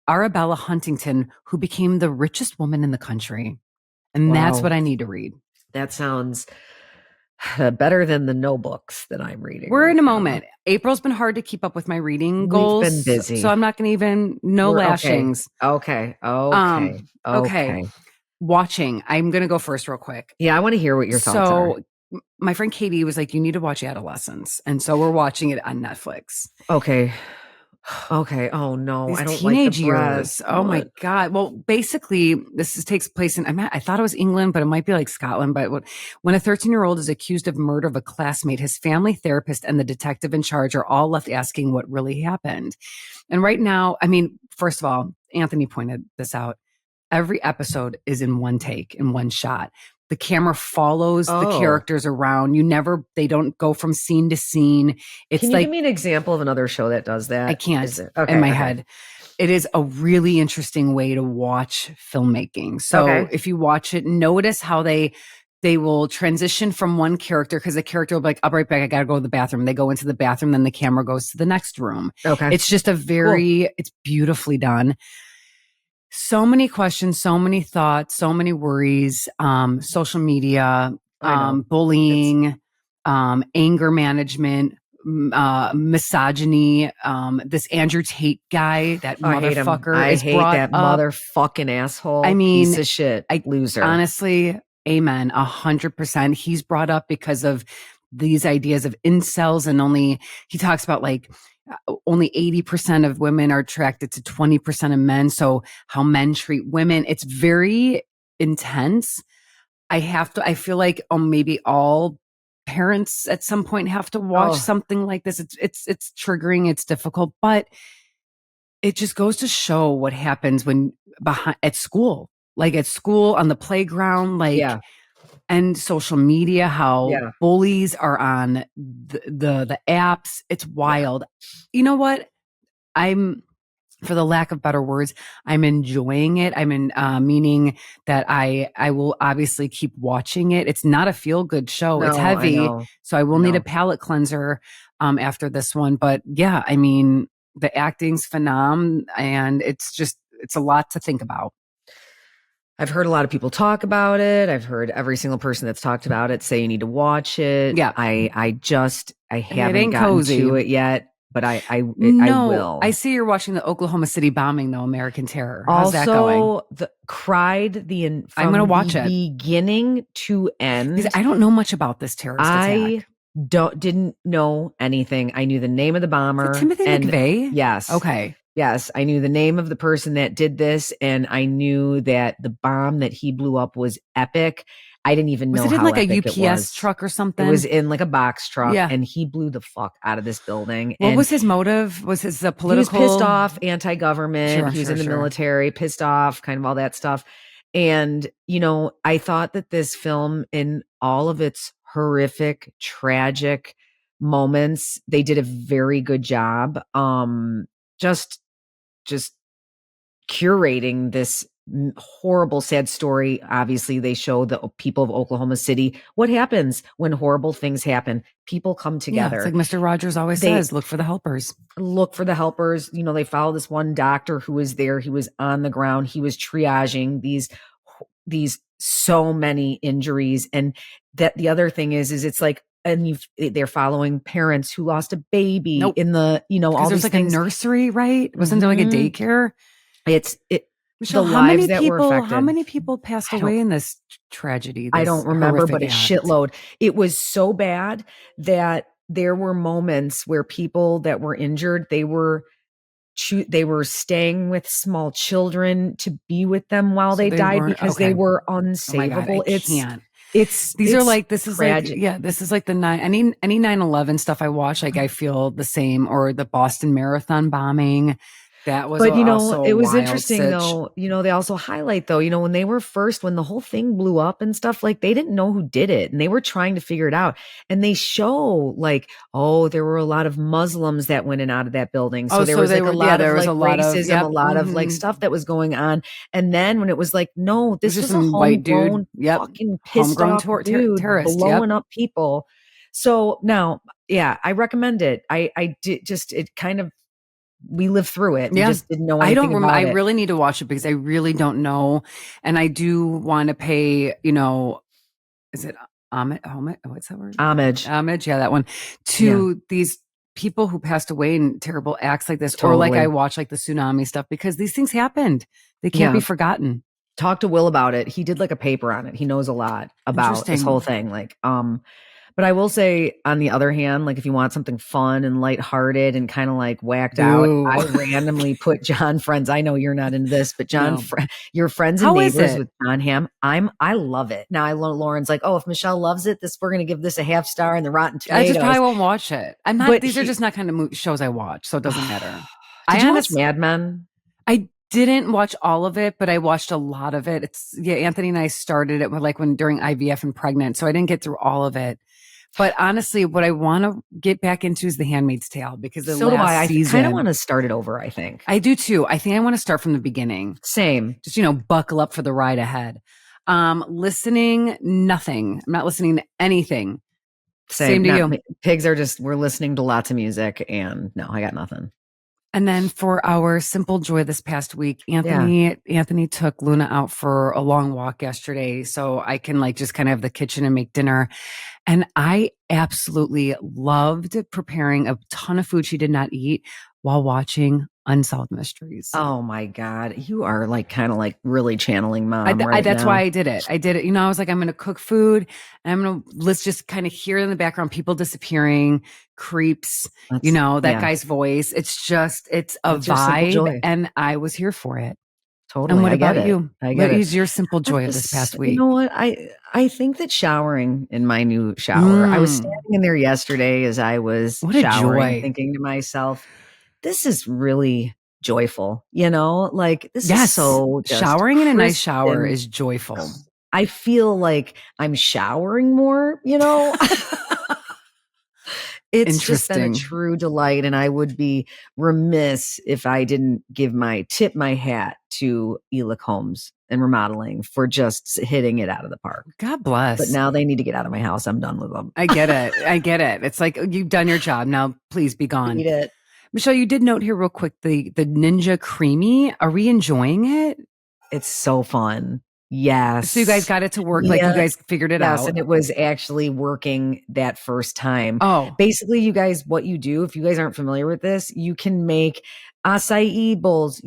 Arabella Huntington, who became the richest woman in the country. And that's what I need to read. That sounds better than the no books that I'm reading. We're in a moment. April's been hard to keep up with my reading goals. We've been busy. So I'm not going to even, lashings. Okay. Watching. I'm going to go first real quick. Yeah, I want to hear what your thoughts are. My friend Katie was like, you need to watch Adolescence. And so we're watching it on Netflix. Okay. Oh no, These I don't teenage like the years. Oh my God. Well, basically, takes place in, I thought it was England, but it might be like Scotland. But when a 13-year-old is accused of murder of a classmate, his family therapist and the detective in charge are all left asking what really happened. And right now, I mean, first of all, Anthony pointed this out. Every episode is in one take, in one shot. The camera follows the characters around. They don't go from scene to scene. Can you give me an example of another show that does that? I can't in my head. It is a really interesting way to watch filmmaking. So if you watch it, notice how they will transition from one character, because the character will be like, I'll be right back. I got to go to the bathroom. They go into the bathroom. Then the camera goes to the next room. Okay. It's just it's beautifully done. So many questions, so many thoughts, so many worries, social media, bullying, anger management, misogyny, this Andrew Tate guy, that motherfucker. I hate that motherfucking asshole. I mean, piece of shit, loser. Honestly, amen, 100%. He's brought up because of these ideas of incels, and he talks about like, only 80% of women are attracted to 20% of men. So how men treat women, it's very intense. I feel like maybe all parents at some point have to watch something like this. It's triggering. It's difficult, but it just goes to show what happens at school, on the playground, and social media, how bullies are on the apps. It's wild. You know what? For the lack of better words, I'm enjoying it. Meaning that I will obviously keep watching it. It's not a feel good show. It's heavy. So I will need a palate cleanser after this one. But yeah, I mean, the acting's phenom, and it's a lot to think about. I've heard a lot of people talk about it. I've heard every single person that's talked about it say you need to watch it. Yeah. I haven't gotten to it yet, but I will. I see you're watching the Oklahoma City bombing, though, American Terror. How's that going? Cried I'm going to watch it. Beginning to end. Because I don't know much about this terrorist attack. Didn't know anything. I knew the name of the bomber. Timothy McVeigh? Yes. Okay. Yes, I knew the name of the person that did this, and I knew that the bomb that he blew up was epic. I didn't even know how epic it was. Was it in like a UPS truck or something? It was in like a box truck, and he blew the fuck out of this building. What was his motive? Was his political? He was pissed off, anti-government. He was in the military, pissed off, kind of all that stuff. And, I thought that this film, in all of its horrific, tragic moments, they did a very good job. Just curating this horrible, sad story. Obviously, they show the people of Oklahoma City. What happens when horrible things happen? People come together. It's like Mr. Rogers always says, look for the helpers. Look for the helpers. They follow this one doctor who was there. He was on the ground. He was triaging these so many injuries. And that the other thing is it's like, and they're following parents who lost a baby in the, all these like things. A nursery, right? Wasn't there like a daycare? Michelle, the how lives many that were people? affected. How many people passed I don't, away in this tragedy? I This don't remember, but horrific a act. shitload. It was so bad that there were moments where people that were injured, they were staying with small children to be with them while So they they died weren't because they okay. were Oh my God, I unsavable. can't. These are It's like, this is like, tragic. yeah, this is like the any 9/11 stuff I watch, like I feel the same, or the Boston Marathon bombing. That was But, also a it was wild interesting sitch. though, they also highlight though, when they were when the whole thing blew up and stuff, like they didn't know who did it and they were trying to figure it out. And they show like, oh, there were a lot of Muslims that went in and out of that building. So Oh, there so was they like a were, yeah, lot of there was like a lot of, racism, a yep. lot of like stuff that was going on. And then when it was like, no, It was this just was a some white dude. homegrown, Yep. fucking pissed Homegrown off dude terrorist. Yep. blowing up people. So now, yeah, I recommend it. I did just, it kind of, we lived through it. We Yeah. just didn't know I don't anything remember. about I it. really need to watch it because I really don't know. And I do want to pay, is it homage? What's that word? Homage. Homage. Yeah, that one. To these people who passed away in terrible acts like this, or like I Totally. watch like the tsunami stuff, because these things happened. They can't be forgotten. Talk to Will about it. He did like a paper on it. He knows a lot about this whole thing. Like, but I will say, on the other hand, like if you want something fun and lighthearted and kind of like whacked out, I randomly put John Friends. I know you're not into this, but your Friends and How is Neighbors it? with John Hamm. I love it. Now I know Lauren's like, oh, if Michelle loves it, we're gonna give this a half star in the Rotten Tomatoes. I just probably won't watch it. I'm not. These are just not kind of shows I watch, so it doesn't matter. Did you watch Mad Men? I didn't watch all of it, but I watched a lot of it. Anthony and I started it when during IVF and pregnant, so I didn't get through all of it. But honestly, what I want to get back into is The Handmaid's Tale, because the last season, I kind of want to start it over, I think. I do too. I think I want to start from the beginning. Same. Just, buckle up for the ride ahead. Listening, nothing. I'm not listening to anything. Same to you. Pigs are we're listening to lots of music, and no, I got nothing. And then for our simple joy this past week, Anthony took Luna out for a long walk yesterday, so I can just kind of have the kitchen and make dinner. And I absolutely loved preparing a ton of food she did not eat while watching Unsolved Mysteries. Oh my God. You are kind of really channeling mom that's why I did it. I was like, I'm going to cook food and let's just kind of hear in the background, people disappearing, creeps, that guy's voice. It's a vibe, and I was here for it. Totally. And what about you? What is your simple joy of this past week? You know what? I think that showering in my new shower, I was standing in there yesterday as I was showering, thinking to myself, this is really joyful, this is so showering in a nice shower is joyful. I feel like I'm showering more, It's just been a true delight, and I would be remiss if I didn't tip my hat to Elick Homes and Remodeling for just hitting it out of the park. God bless. But now they need to get out of my house. I'm done with them. I get it. It's like, you've done your job. Now please be gone. Eat it. Michelle, you did note here real quick, the Ninja Creamy. Are we enjoying it? It's so fun. Yes. So you guys got it to work, you guys figured it out. Yes, and it was actually working that first time. Oh. Basically, you guys, what you do, if you guys aren't familiar with this, you can make acai bowls,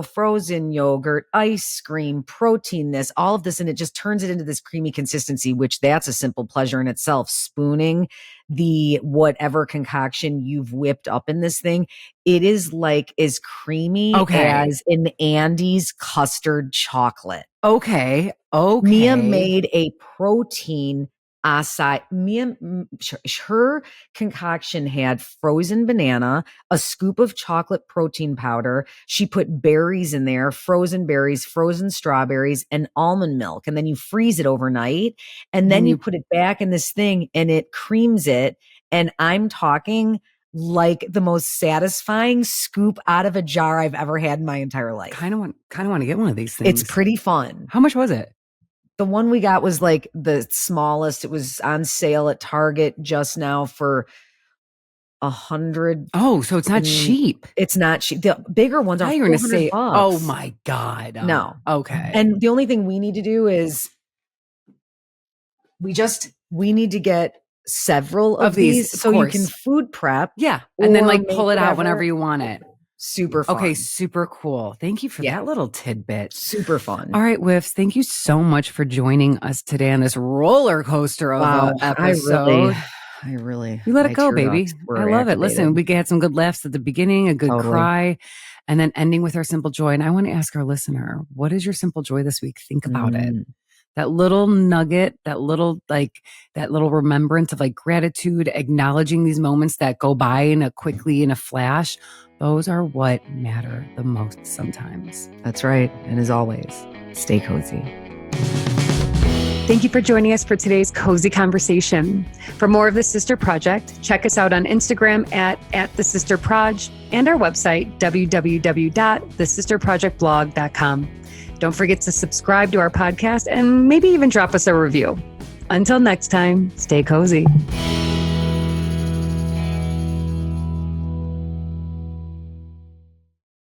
frozen yogurt, ice cream, protein, all of this, and it just turns it into this creamy consistency, which that's a simple pleasure in itself. Spooning the whatever concoction you've whipped up in this thing, it is as creamy as an Andes custard chocolate. Okay. Mia made a protein acai. Her concoction had frozen banana, a scoop of chocolate protein powder. She put berries in there, frozen berries, frozen strawberries, and almond milk. And then you freeze it overnight. And then you put it back in this thing and it creams it. And I'm talking like the most satisfying scoop out of a jar I've ever had in my entire life. Kind of want to get one of these things. It's pretty fun. How much was it? The one we got was the smallest. It was on sale at Target just now for $100. Oh, so it's not cheap. It's not cheap. The bigger ones are $400. Oh my God. No. Okay. And the only thing we need to do is we need to get several of these so you can food prep. Yeah. And then pull it out whenever you want it. Super fun. Okay, super cool. Thank you for that little tidbit. Super fun. All right, Whiffs, thank you so much for joining us today on this roller coaster of an episode. I really. You let it go, baby. I love it. Listen, we had some good laughs at the beginning, a good cry, and then ending with our simple joy. And I want to ask our listener, what is your simple joy this week? Think about it. That little nugget, that little remembrance of like gratitude, acknowledging these moments that go by quickly in a flash. Those are what matter the most sometimes. That's right. And as always, stay cozy. Thank you for joining us for today's cozy conversation. For more of the Sister Project, check us out on Instagram at the Sister Proj and our website, www.thesisterprojectblog.com. Don't forget to subscribe to our podcast and maybe even drop us a review. Until next time, stay cozy.